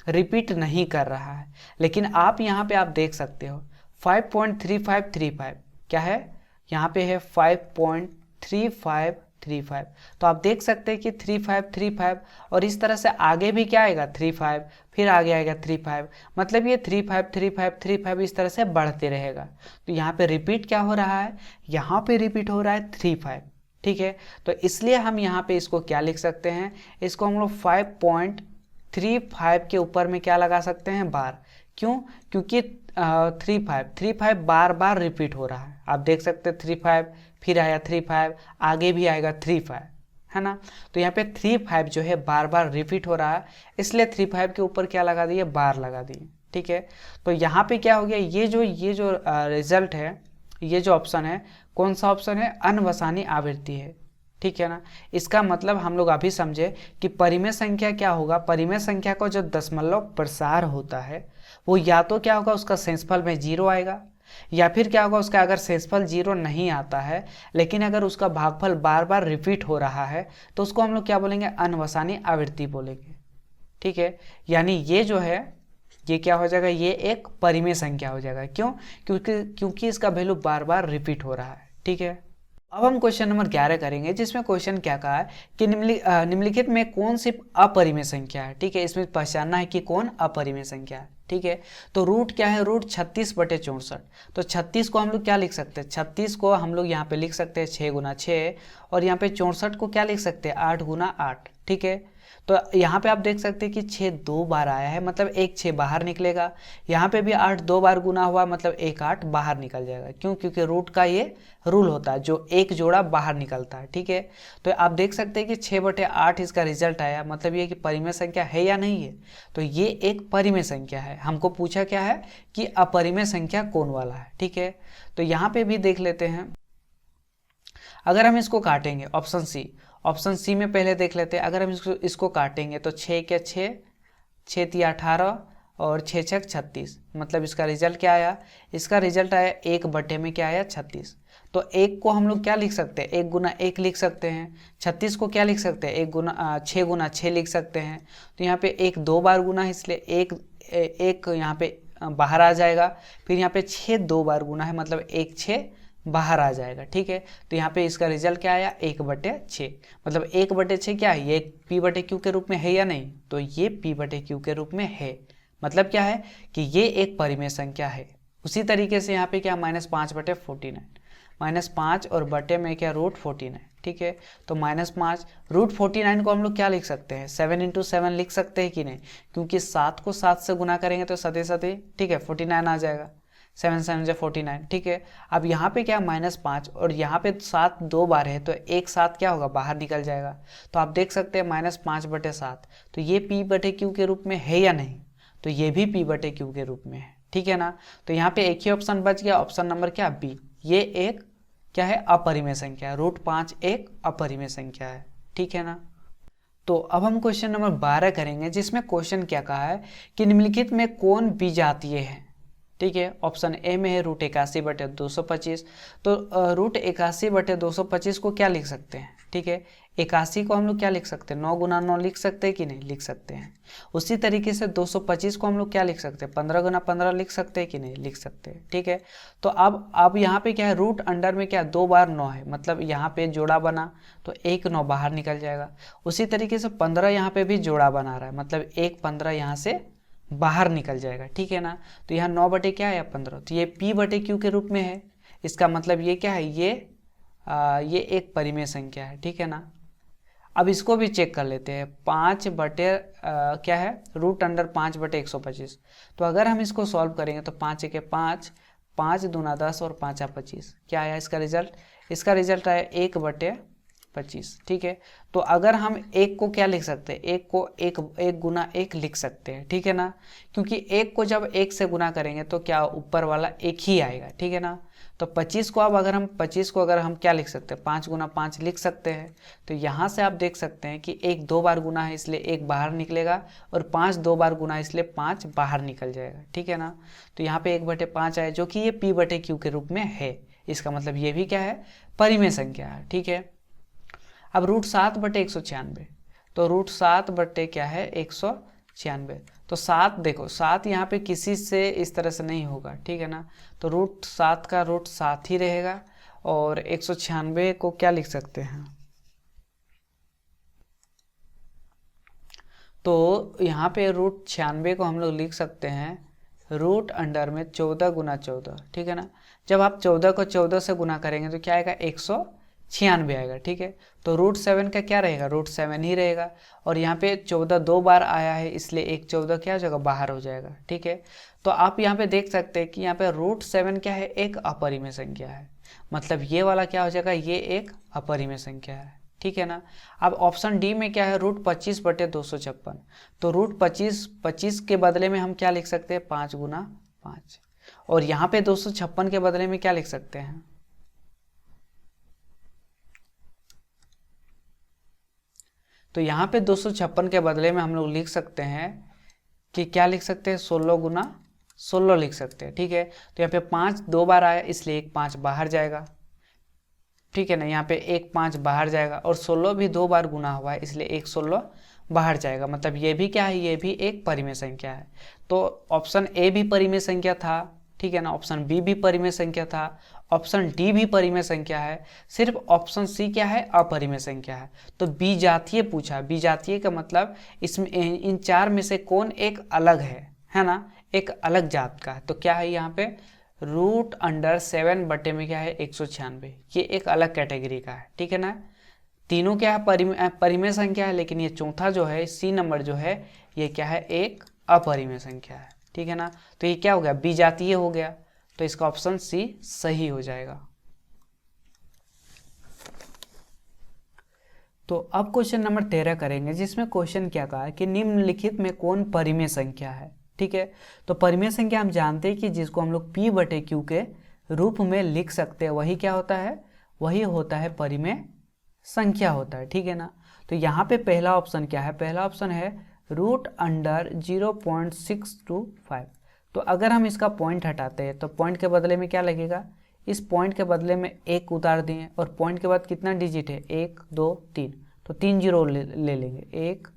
रिपीट नहीं कर रहा है। लेकिन आप यहाँ पे आप देख सकते हो 5.3535 क्या है, यहाँ पे है 5.35 3 5। तो आप देख सकते हैं कि 3 5 3 5 और इस तरह से आगे भी क्या आएगा 3 5, फिर आगे आएगा 3 5, मतलब ये 3 5 3 5 3 5 इस तरह से बढ़ते रहेगा। तो यहाँ पे रिपीट क्या हो रहा है, यहाँ पे रिपीट हो रहा है 3 5, ठीक है। तो इसलिए हम यहाँ पे इसको क्या लिख सकते हैं, इसको हम लोग 5.35 के ऊपर में क्या लगा सकते हैं, बार। क्यों, क्योंकि 3 5 बार बार रिपीट हो रहा है। आप देख सकते हैं 3 5, फिर आया 3 5, आगे भी आएगा 3 5, है ना। तो यहाँ पे 3 5 जो है बार बार रिपीट हो रहा है, इसलिए 3 5 के ऊपर क्या लगा दिए, बार लगा दिए, ठीक है। तो यहाँ पे क्या हो गया, ये जो रिजल्ट है, ये जो ऑप्शन है, कौन सा ऑप्शन है, अनवसानी आवृत्ति है, ठीक है ना। इसका मतलब हम लोग अभी समझे कि परिमेय संख्या क्या होगा, परिमेय संख्या को जो दशमलव प्रसार होता है वो या तो क्या होगा, उसका शेषफल में 0 आएगा, या फिर क्या होगा, उसका अगर शेषफल 0 नहीं आता है लेकिन अगर उसका भागफल बार बार रिपीट हो रहा है तो उसको हम लोग क्या बोलेंगे, अनवसानी आवृत्ति बोलेंगे, ठीक है। यानी ये जो है ये क्या हो जाएगा, ये एक परिमेय संख्या हो जाएगा। क्यों, क्योंकि इसका वैल्यू बार बार रिपीट हो रहा है, ठीक है। अब हम क्वेश्चन नंबर 11 करेंगे, जिसमें क्वेश्चन क्या कहा है कि निम्नलिखित में कौन सी अपरिमेय संख्या है, ठीक है। इसमें पहचानना है कि कौन अपरिमेय संख्या है, ठीक है। तो रूट क्या है, रूट 36/64। तो 36 को हम लोग क्या लिख सकते हैं, 36 को हम लोग यहाँ पे लिख सकते हैं 6 × 6, और यहाँ पे 64 को क्या लिख सकते हैं, 8 × 8, ठीक है। तो यहाँ पे आप देख सकते हैं कि 6 2 बार आया है, मतलब एक 6 बाहर निकलेगा। यहाँ पे भी 8 2 बार गुना हुआ, मतलब एक 8 बाहर निकल जाएगा। क्यों, क्योंकि रूट का ये रूल होता है, जो एक जोड़ा बाहर निकलता है, ठीक है। तो आप देख सकते हैं कि 6/8 इसका रिजल्ट आया, मतलब ये कि परिमेय संख्या है या नहीं है। तो ये एक परिमेय संख्या है। हमको पूछा क्या है कि अपरिमेय संख्या कौन वाला है, ठीक है। तो यहाँ पे भी देख लेते हैं, अगर हम इसको काटेंगे, ऑप्शन सी में पहले देख लेते हैं। अगर हम इसको काटेंगे तो 6 के 6, 6 × 18 और 6 × 6 = 36, मतलब इसका रिजल्ट क्या आया, इसका रिजल्ट आया 1/, में क्या आया, 36। तो 1 को हम लोग क्या लिख सकते हैं, 1 × 1 लिख सकते हैं। 36 को क्या लिख सकते हैं, 6 × 6 लिख सकते हैं। तो यहाँ पे 1 2 बार गुना है, इसलिए एक यहाँ पे बाहर आ जाएगा। फिर यहाँ पे 6 2 बार गुना है, मतलब 1 6 बाहर आ जाएगा, ठीक है। तो यहाँ पे इसका रिजल्ट क्या आया, 1/6, मतलब 1/6 क्या है, ये P/Q के रूप में है या नहीं। तो ये P/Q के रूप में है, मतलब क्या है कि ये एक परिमेय संख्या है। उसी तरीके से यहाँ पे क्या, -5/49, -5 और बटे में क्या, √49, ठीक है। तो -5 √49 को हम लोग क्या लिख सकते हैं, 7 × 7 लिख सकते हैं कि नहीं, क्योंकि 7 को 7 से गुना करेंगे तो सते सते, ठीक है, 49 आ जाएगा, 7 7 × 49, ठीक है। अब यहाँ पे क्या, -5 और यहाँ पे 7 2 बार है, तो एक 7 क्या होगा, बाहर निकल जाएगा। तो आप देख सकते हैं -5/7, तो ये P/Q के रूप में है या नहीं, तो ये भी P/Q के रूप में है, ठीक है ना। तो यहाँ पे एक ही ऑप्शन बच गया, ऑप्शन नंबर क्या, बी। ये एक क्या है, अपरिमेय संख्या, √5 एक अपरिमेय संख्या है, ठीक है ना। तो अब हम क्वेश्चन नंबर 12 करेंगे, जिसमें क्वेश्चन क्या कहा है कि निम्नलिखित में कौन विजातीय है, ठीक है। ऑप्शन ए में है √81/225। तो √81/225 को क्या लिख सकते हैं, ठीक है। 81 को हम लोग क्या लिख सकते हैं, 9 × 9 लिख सकते हैं कि नहीं, लिख सकते हैं। उसी तरीके से 225 को हम लोग क्या लिख सकते हैं, 15 × 15 लिख सकते हैं कि नहीं, लिख सकते हैं, ठीक है। तो अब यहाँ पे क्या है, रूट अंडर में क्या 2 बार 9 है, मतलब यहाँ पे जोड़ा बना तो 1 9 बाहर निकल जाएगा। उसी तरीके से 15 यहाँ पे भी जोड़ा बना रहा है, मतलब 1 15 यहाँ से बाहर निकल जाएगा, ठीक है ना। तो यहाँ 9 क्या है, 15, तो ये P/Q के रूप में है। इसका मतलब ये क्या है, ये एक परिमेय संख्या है, ठीक है ना। अब इसको भी चेक कर लेते हैं, 5 क्या है, √5/125। तो अगर हम इसको सॉल्व करेंगे तो 5 × 5, 5 दूना 10 और 5 × 25, क्या आया इसका रिजल्ट, इसका रिजल्ट आया 1/25, ठीक है। तो अगर हम एक को क्या लिख सकते हैं, एक को 1 × 1 लिख सकते हैं, ठीक है ना, क्योंकि एक को जब 1 से गुना करेंगे तो क्या ऊपर वाला एक ही आएगा, ठीक है ना। तो 25 को अगर हम क्या लिख सकते हैं, 5 × 5 लिख सकते हैं। तो यहाँ से आप देख सकते हैं कि 1 2 बार गुना है, इसलिए 1 बाहर निकलेगा, और 5 2 बार गुना है, इसलिए 5 बाहर निकल जाएगा, ठीक है ना। तो यहाँ पे 1/5 आया, जो कि ये P/Q के रूप में है। इसका मतलब ये भी क्या है, परिमेय संख्या है, ठीक है। अब √7/196, तो √7 क्या है, 196। तो 7 देखो, 7 यहाँ पे किसी से इस तरह से नहीं होगा, ठीक है ना। तो √7 का रूट 7 ही रहेगा, और 196 को क्या लिख सकते हैं, तो यहाँ पे √96 को हम लोग लिख सकते हैं रूट अंडर में 14 गुना 14, ठीक है ना। जब आप 14 को 14 से गुना करेंगे तो क्या आएगा, 196 आएगा, ठीक है। तो √7 का क्या रहेगा, √7 ही रहेगा। और यहाँ पे 14 2 बार आया है, इसलिए एक 14 क्या हो जाएगा, बाहर हो जाएगा, ठीक है। तो आप यहाँ पे देख सकते हैं कि यहाँ पे √7 क्या है, एक अपरिमेय संख्या है। मतलब ये वाला क्या हो जाएगा, ये एक अपरिमेय संख्या है, ठीक है ना। अब ऑप्शन डी में क्या है, √25/256। तो √25 के बदले में हम क्या लिख सकते हैं, 5 गुना 5। और यहाँ पे 256 के बदले में क्या लिख सकते हैं, तो यहाँ पे 256 के बदले में हम लोग लिख सकते हैं कि क्या लिख सकते हैं, 16 गुना 16 लिख सकते हैं, ठीक है। तो यहाँ पे 5 2 बार आया, इसलिए एक 5 बाहर जाएगा, ठीक है ना। यहाँ पे एक 5 बाहर जाएगा, और 16 भी 2 बार गुना हुआ है, इसलिए एक 16 बाहर जाएगा। मतलब ये भी क्या है, ये भी एक परिमेय संख्या है। तो ऑप्शन ए भी परिमेय संख्या था, ठीक है ना। ऑप्शन बी भी परिमेय संख्या था, ऑप्शन डी भी परिमेय संख्या है। सिर्फ ऑप्शन सी क्या है, अपरिमेय संख्या है। तो बीजातीय पूछा, बीजातीय का मतलब इसमें इन 4 में से कौन एक अलग है ना, एक अलग जात का है। तो क्या है यहाँ पे, √7 बटे में क्या है, 196, ये एक अलग कैटेगरी का है, ठीक है ना। तीनों क्या है, परिमेय संख्या है, लेकिन ये चौथा जो है, सी नंबर जो है, ये क्या है, एक अपरिमेय संख्या है, ठीक है ना। तो ये क्या हो गया, बीजातीय हो गया। तो इसका ऑप्शन सी सही हो जाएगा। तो अब क्वेश्चन नंबर 13 करेंगे, जिसमें क्वेश्चन क्या कहा है कि निम्नलिखित में कौन परिमेय संख्या है, ठीक है। तो परिमेय संख्या हम जानते हैं कि जिसको हम लोग P/Q के रूप में लिख सकते हैं, वही क्या होता है, वही होता है परिमेय संख्या होता है, ठीक है ना। तो यहाँ पे पहला ऑप्शन क्या है, पहला ऑप्शन है √0.625। तो अगर हम इसका पॉइंट हटाते हैं तो पॉइंट के बदले में क्या लगेगा, इस पॉइंट के बदले में 1 उतार दिए, और पॉइंट के बाद कितना डिजिट है, 1 2 3, तो 3 जीरो ले लेंगे, 1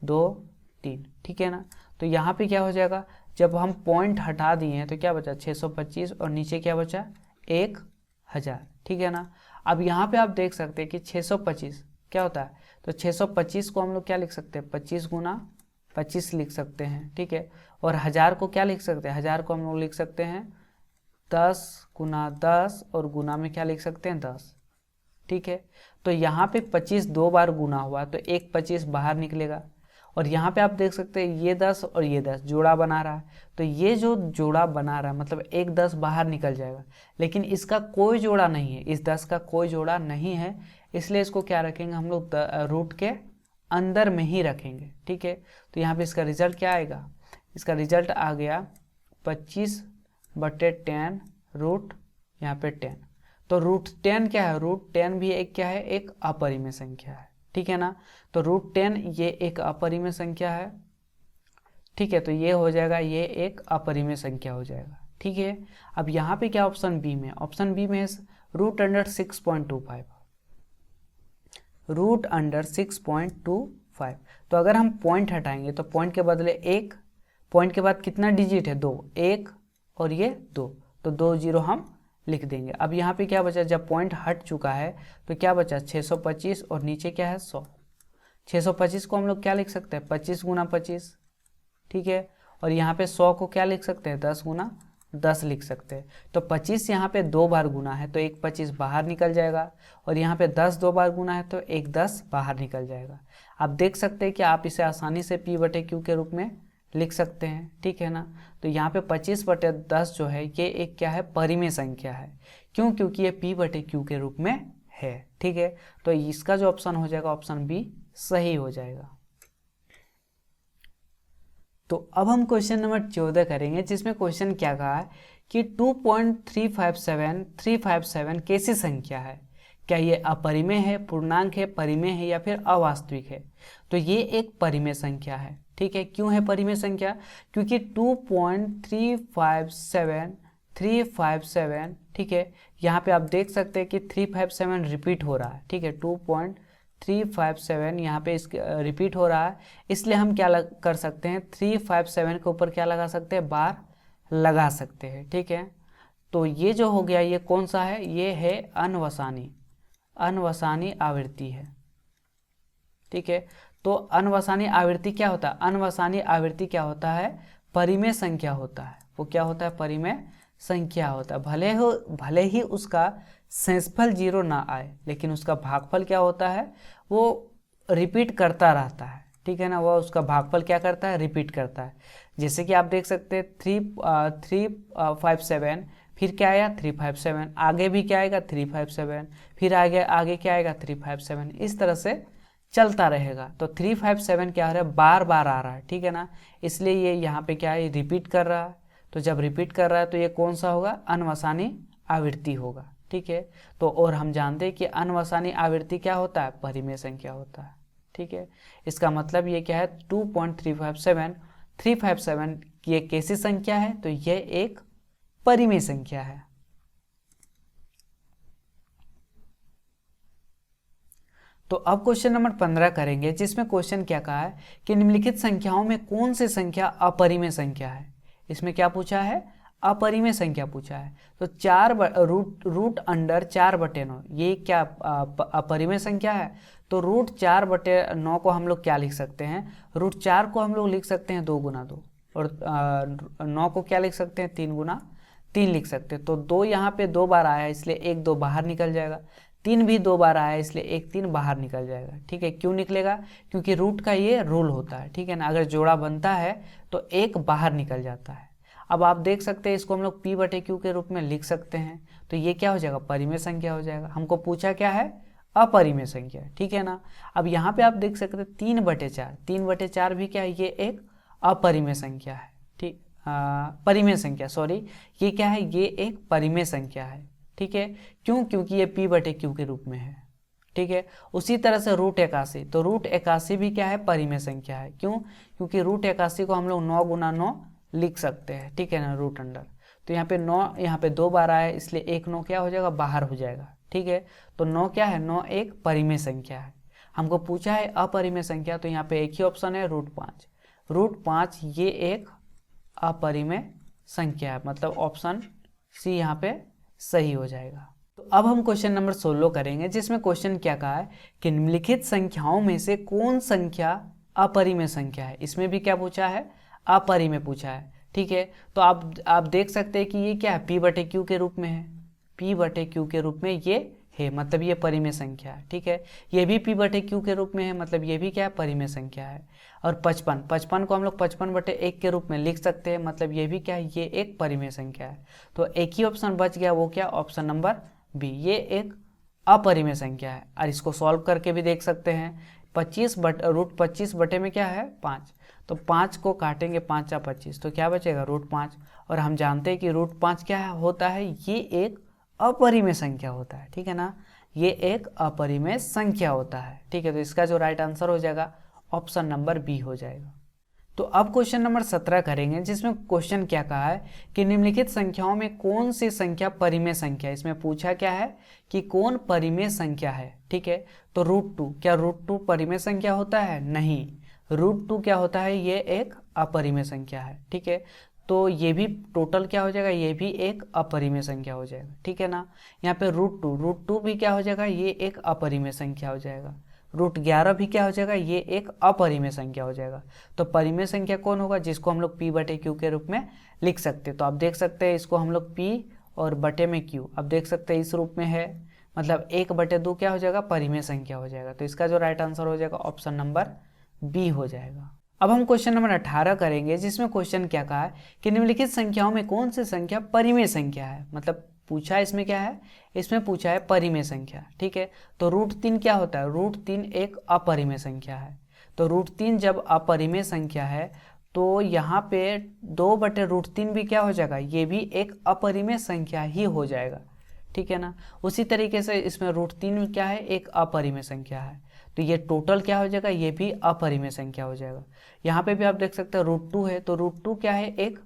2 3, ठीक है ना। तो यहाँ पे क्या हो जाएगा, जब हम पॉइंट हटा दिए हैं तो क्या बचा, 625, और नीचे क्या बचा, 1000, ठीक है ना। अब यहाँ पे आप देख सकते हैं कि 625 क्या होता है, तो 625 को हम लोग क्या लिख सकते हैं, 25 गुना 25 लिख सकते हैं, ठीक है। और 1000 को क्या लिख सकते हैं, 1000 को हम लोग लिख सकते हैं 10 गुना 10, और गुना में क्या लिख सकते हैं, 10, ठीक है। तो यहाँ पे 25 2 बार गुना हुआ, तो एक 25 बाहर निकलेगा। और यहाँ पे आप देख सकते हैं ये 10 और ये 10 जोड़ा बना रहा है, तो ये जो जोड़ा बना रहा है मतलब एक 10 बाहर निकल जाएगा, लेकिन इसका कोई जोड़ा नहीं है, इस 10 का कोई जोड़ा नहीं है, इसलिए इसको क्या रखेंगे हम लोग, रूट के अंदर में ही रखेंगे, ठीक है। तो यहाँ पे इसका रिजल्ट क्या आएगा, इसका रिजल्ट आ गया 25/10 रूट यहाँ पे 10। तो √10 क्या है, √10 भी एक क्या है, एक अपरिमेय संख्या है, ठीक है ना। तो √10 ये एक अपरिमेय संख्या है, ठीक है। तो ये हो जाएगा, ये एक अपरिमेय संख्या हो जाएगा, ठीक है। अब यहाँ पे क्या ऑप्शन बी में, ऑप्शन बी में √6.25, √6.25। तो अगर हम पॉइंट हटाएंगे तो पॉइंट के बदले 1, पॉइंट के बाद कितना डिजिट है, 2, 1 और ये 2, तो 2 जीरो हम लिख देंगे। अब यहाँ पे क्या बचा, जब पॉइंट हट चुका है तो क्या बचा, 625, और नीचे क्या है, 100। 625 को हम लोग क्या लिख सकते हैं, 25 गुना 25, ठीक है। और यहाँ पे 100 को क्या लिख सकते हैं, 10 गुना 10 लिख सकते हैं। तो 25 यहाँ पे 2 बार गुना है, तो एक 25 बाहर निकल जाएगा, और यहाँ पे 10 2 बार गुना है, तो एक 10 बाहर निकल जाएगा। आप देख सकते हैं कि आप इसे आसानी से P/Q के रूप में लिख सकते हैं, ठीक है ना। तो यहाँ पे 25/10 जो है, ये एक क्या है, परिमेय संख्या है। क्यों, क्योंकि ये P/Q के रूप में है, ठीक है। तो इसका जो ऑप्शन हो जाएगा, ऑप्शन बी सही हो जाएगा। तो अब हम क्वेश्चन नंबर 14 करेंगे, जिसमें क्वेश्चन क्या कहा है कि 2.357 कैसी संख्या है, क्या ये अपरिमेय है, पूर्णांक है, परिमेय है, या फिर अवास्तविक है। तो ये एक परिमेय संख्या है, ठीक है। क्यों है परिमेय संख्या, क्योंकि 2.357 ठीक है, यहाँ पे आप देख सकते हैं कि 357 रिपीट हो रहा है, ठीक है। 2.357 यहाँ पे इस रिपीट हो रहा है, इसलिए हम क्या कर सकते हैं, 357 के ऊपर क्या लगा सकते हैं, बार लगा सकते हैं, ठीक है। तो ये जो हो गया, ये कौन सा है, ये है अनवसानी आवृत्ति है, ठीक है। तो अनवसानी आवृत्ति क्या होता है? अनवसानी आवृत्ति क्या होता है? परिमेय संख्या होता है। वो क्या होता है? परिमेय संख्या होता है। भले ही उसका शेषफल 0 ना आए, लेकिन उसका भागफल क्या होता है? वो रिपीट करता रहता है, ठीक है ना। वह उसका भागफल क्या करता है? रिपीट करता है। जैसे कि आप देख सकते हैं 357, फिर क्या आया? 357, आगे भी क्या आएगा? 357, फिर आगे क्या आएगा? 357। इस तरह से चलता रहेगा। तो 357 क्या हो रहा है? बार बार आ रहा है, ठीक है ना। इसलिए ये यहाँ पे क्या है? रिपीट कर रहा है। तो जब रिपीट कर रहा है तो ये कौन सा होगा? अनवसानी आवृत्ति होगा, ठीक है। तो और हम जानते हैं कि अनवसानी आवृत्ति क्या होता है? परिमेय संख्या होता है, ठीक है। इसका मतलब ये क्या है? 2.357 357 की एक कैसी संख्या है? तो यह एक परिमेय संख्या है। तो अब क्वेश्चन नंबर 15 करेंगे, जिसमें क्वेश्चन क्या कहा है कि निम्नलिखित संख्याओं में कौन सी संख्या अपरिमेय संख्या है। इसमें क्या पूछा है? अपरिमेय संख्या पूछा है। तो रूट अंडर 4/9 ये क्या अपरिमेय संख्या है? तो रूट 4/9 को हम लोग क्या लिख सकते हैं? रूट 4 को हम लोग लिख सकते हैं 2 गुना 2, और 9 को क्या लिख सकते हैं? 3 गुना 3 लिख सकते हैं। तो 2 यहाँ पे 2 बार आया है, इसलिए 1 2 बाहर निकल जाएगा। 3 भी 2 बार आया है, इसलिए 1 3 बाहर निकल जाएगा, ठीक है। क्यों निकलेगा? क्योंकि रूट का ये रूल होता है, ठीक है ना। अगर जोड़ा बनता है तो 1 बाहर निकल जाता है। अब आप देख सकते हैं इसको हम लोग P/Q के रूप में लिख सकते हैं। तो ये क्या हो जाएगा? परिमेय संख्या हो जाएगा। हमको पूछा क्या है? अपरिमेय संख्या, ठीक है ना। अब यहाँ पे आप देख सकते हैं 3/4, 3/4 भी क्या है? ये एक अपरिमेय संख्या है, ठीक। परिमेय संख्या, सॉरी, ये क्या है? ये एक परिमेय संख्या है, ठीक है। क्यों? क्योंकि ये P/Q के रूप में है, ठीक है। उसी तरह से रूट 81, तो रूट 81 भी क्या है? परिमेय संख्या है। क्यों? क्योंकि रूट 81 को हम लोग 9 गुना 9 लिख सकते हैं, ठीक है ना, रूट अंडर। तो यहाँ पे 9 यहाँ पे 2 बार आया है, इसलिए 1 9 क्या हो जाएगा? बाहर हो जाएगा, ठीक है। तो 9 क्या है? 9 एक परिमेय संख्या है। हमको पूछा है अपरिमेय संख्या, तो यहाँ पे एक ही ऑप्शन है, रूट 5। रूट 5 ये एक अपरिमेय संख्या है, मतलब ऑप्शन सी यहाँ पे सही हो जाएगा। तो अब हम क्वेश्चन नंबर 16 करेंगे, जिसमें क्वेश्चन क्या कहा है कि निम्नलिखित संख्याओं में से कौन संख्या अपरिमेय संख्या है। इसमें भी क्या पूछा है? अपरिमेय पूछा है, ठीक है। तो आप देख सकते हैं कि ये क्या है? P/Q के रूप में है, P/Q के रूप में ये है, मतलब ये परिमेय संख्या है, ठीक है। ये भी P/Q के रूप में है, मतलब ये भी क्या है? परिमेय संख्या है। और 55 को हम लोग 55/1 के रूप में लिख सकते हैं, मतलब ये भी क्या है? ये एक परिमेय संख्या है। तो एक ही ऑप्शन बच गया, वो क्या? ऑप्शन नंबर बी, ये एक अपरिमेय संख्या है। और इसको सॉल्व करके भी देख सकते हैं। रूट 25 बटे में क्या है? 5, तो 5 को काटेंगे 5 या 25, तो क्या बचेगा? रूट 5। और हम जानते हैं कि रूट 5 क्या होता है? ये एक अपरिमेय संख्या होता है, ठीक है ना। ये एक अपरिमेय संख्या होता है, ठीक है। तो इसका जो राइट आंसर हो जाएगा ऑप्शन नंबर बी हो जाएगा। तो अब क्वेश्चन नंबर 17 करेंगे, जिसमें क्वेश्चन क्या कहा है कि निम्नलिखित संख्याओं में कौन सी संख्या परिमेय संख्या है। इसमें पूछा क्या है कि कौन परिमेय संख्या है, ठीक है। तो रूट 2, क्या रूट 2 परिमेय संख्या होता है? नहीं, रूट 2 क्या होता है? ये एक अपरिमेय संख्या है, ठीक है। तो ये भी टोटल क्या हो जाएगा? ये भी एक अपरिमेय संख्या हो जाएगा, ठीक है ना। यहाँ पे रूट 2 भी क्या हो जाएगा? ये एक अपरिमेय संख्या हो जाएगा। रूट 11 भी क्या हो जाएगा? ये एक अपरिमेय संख्या हो जाएगा। तो परिमेय संख्या कौन होगा? जिसको हम लोग P/Q के रूप में लिख सकते हैं। तो आप देख सकते हैं इसको हम लोग P और बटे में Q, अब देख सकते हैं इस रूप में है, मतलब 1/2 क्या हो जाएगा? परिमेय संख्या हो जाएगा। तो इसका जो राइट आंसर हो जाएगा ऑप्शन नंबर बी हो जाएगा। अब हम क्वेश्चन नंबर 18 करेंगे, जिसमें क्वेश्चन क्या कहा है कि निम्नलिखित संख्याओं में कौन सी संख्या परिमेय संख्या है। मतलब पूछा है इसमें क्या है? इसमें पूछा है परिमेय संख्या, ठीक है। तो रूट 3 क्या होता है? रूट 3 एक अपरिमेय संख्या है। तो रूट 3 जब अपरिमेय संख्या है तो यहाँ पे 2/√3 भी क्या हो जाएगा? ये भी एक अपरिमेय संख्या ही हो जाएगा, ठीक है ना। उसी तरीके से इसमें रूट 3 क्या है? एक अपरिमेय संख्या है। तो ये टोटल क्या हो जाएगा? ये भी अपरिमेय संख्या हो जाएगा। यहाँ पे भी आप देख सकते हैं रूट 2 है, तो रूट 2 क्या है? एक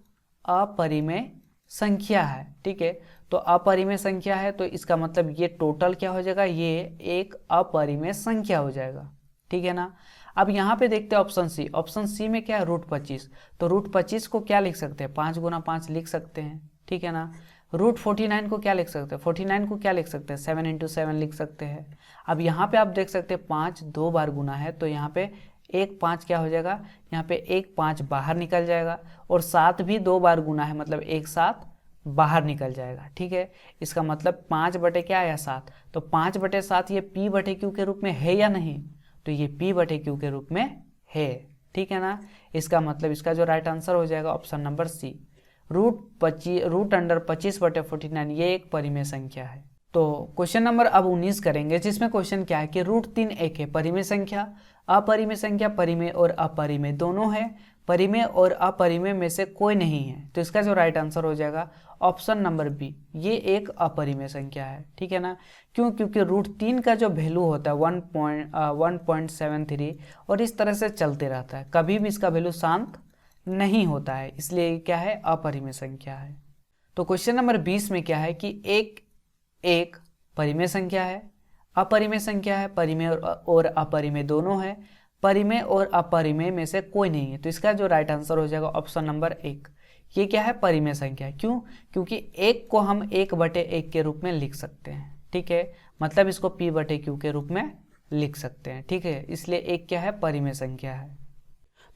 अपरिमेय संख्या है, ठीक है। तो अपरिमेय संख्या है, तो इसका मतलब ये टोटल क्या हो जाएगा? ये एक अपरिमेय संख्या हो जाएगा, ठीक है ना। अब यहाँ पे देखते हैं ऑप्शन सी। ऑप्शन सी में क्या है? रूट 25। तो रूट 25 को क्या लिख सकते हैं? 5 गुना 5 लिख सकते हैं, ठीक है ना। रूट 49 को क्या लिख सकते हैं? 49 को क्या लिख सकते हैं? 7 × 7 लिख सकते हैं। अब यहाँ पे आप देख सकते हैं 5 2 बार गुना है, तो यहाँ पे 1 5 क्या हो जाएगा, यहाँ पे 1 5 बाहर निकल जाएगा और 7 भी 2 बार गुना है, मतलब 1 7 बाहर निकल जाएगा। ठीक है, इसका मतलब 5 बटे क्या आया 7, तो 5 बटे 7 ये p बटे q के रूप में है या नहीं, तो ये p बटे q के रूप में है। ठीक है ना, इसका मतलब इसका जो राइट आंसर हो जाएगा option number C, root under 25 बटे 49 ये एक परिमेय संख्या है। तो क्वेश्चन नंबर अब 19 करेंगे, जिसमें क्वेश्चन क्या है कि √3 एक है परिमेय संख्या, अपरिमेय संख्या परिमेय और अपरिमेय दोनों है, परिमेय और अपरिमेय में से कोई नहीं है, तो इसका जो राइट आंसर हो जाएगा ऑप्शन नंबर बी, ये एक अपरिमेय संख्या है। ठीक है ना, क्यों, क्योंकि √3 का जो वैल्यू होता है 1.73 और इस तरह से चलते रहता है, कभी भी इसका वैल्यू शांत नहीं होता है, इसलिए क्या है, अपरिमेय संख्या है। तो क्वेश्चन नंबर 20 में क्या है कि एक परिमेय संख्या है, अपरिमेय संख्या है, परिमेय और अपरिमेय दोनों है, परिमेय और अपरिमेय में से कोई नहीं है, तो इसका जो राइट आंसर हो जाएगा ऑप्शन नंबर 1, ये क्या है, परिमेय संख्या। क्यों, क्योंकि 1 को हम 1 बटे 1 के रूप में लिख सकते हैं। ठीक है, मतलब इसको p बटे q के रूप में लिख सकते हैं। ठीक है, इसलिए 1 क्या है, परिमेय संख्या है।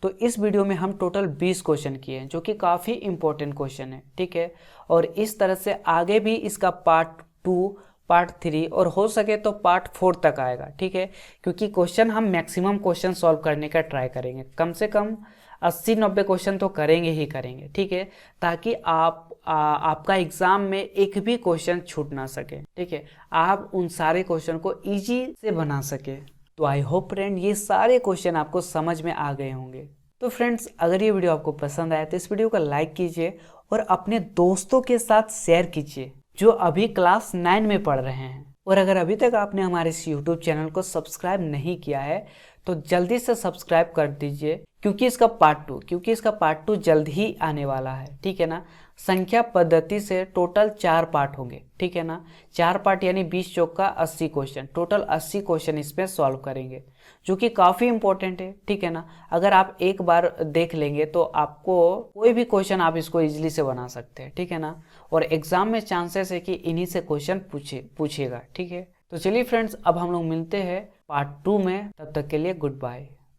तो इस वीडियो में हम टोटल 20 क्वेश्चन किए हैं, जो कि काफ़ी इंपॉर्टेंट क्वेश्चन है। ठीक है, और इस तरह से आगे भी इसका पार्ट 2, पार्ट 3 और हो सके तो पार्ट 4 तक आएगा। ठीक है, क्योंकि क्वेश्चन हम मैक्सिमम क्वेश्चन सॉल्व करने का ट्राई करेंगे, कम से कम 80-90 क्वेश्चन तो करेंगे ही करेंगे। ठीक है, ताकि आपका एग्जाम में एक भी क्वेश्चन छूट ना सके। ठीक है, आप उन सारे क्वेश्चन को इजी से बना सके। तो आई होप फ्रेंड ये सारे क्वेश्चन आपको समझ में आ गए होंगे। तो फ्रेंड्स, अगर ये वीडियो आपको पसंद आया तो इस वीडियो को लाइक कीजिए और अपने दोस्तों के साथ शेयर कीजिए जो अभी क्लास 9 में पढ़ रहे हैं। और अगर अभी तक आपने हमारे इस YouTube चैनल को सब्सक्राइब नहीं किया है तो जल्दी से सब्सक्राइब कर दीजिए, क्योंकि इसका पार्ट 2 जल्द ही आने वाला है। ठीक है ना, संख्या पद्धति से टोटल 4 पार्ट होंगे। ठीक है ना, 4 पार्ट यानी 20 चौक का 80 क्वेश्चन, टोटल 80 क्वेश्चन इसमें सॉल्व करेंगे, जो कि काफ़ी इंपॉर्टेंट है। ठीक है ना, अगर आप एक बार देख लेंगे तो आपको कोई भी क्वेश्चन आप इसको इजीली से बना सकते हैं। ठीक है ना, और एग्जाम में चांसेस है कि इन्हीं से क्वेश्चन पूछेगा। ठीक है, तो चलिए फ्रेंड्स, अब हम लोग मिलते हैं पार्ट 2 में, तब तक के लिए गुड बाय।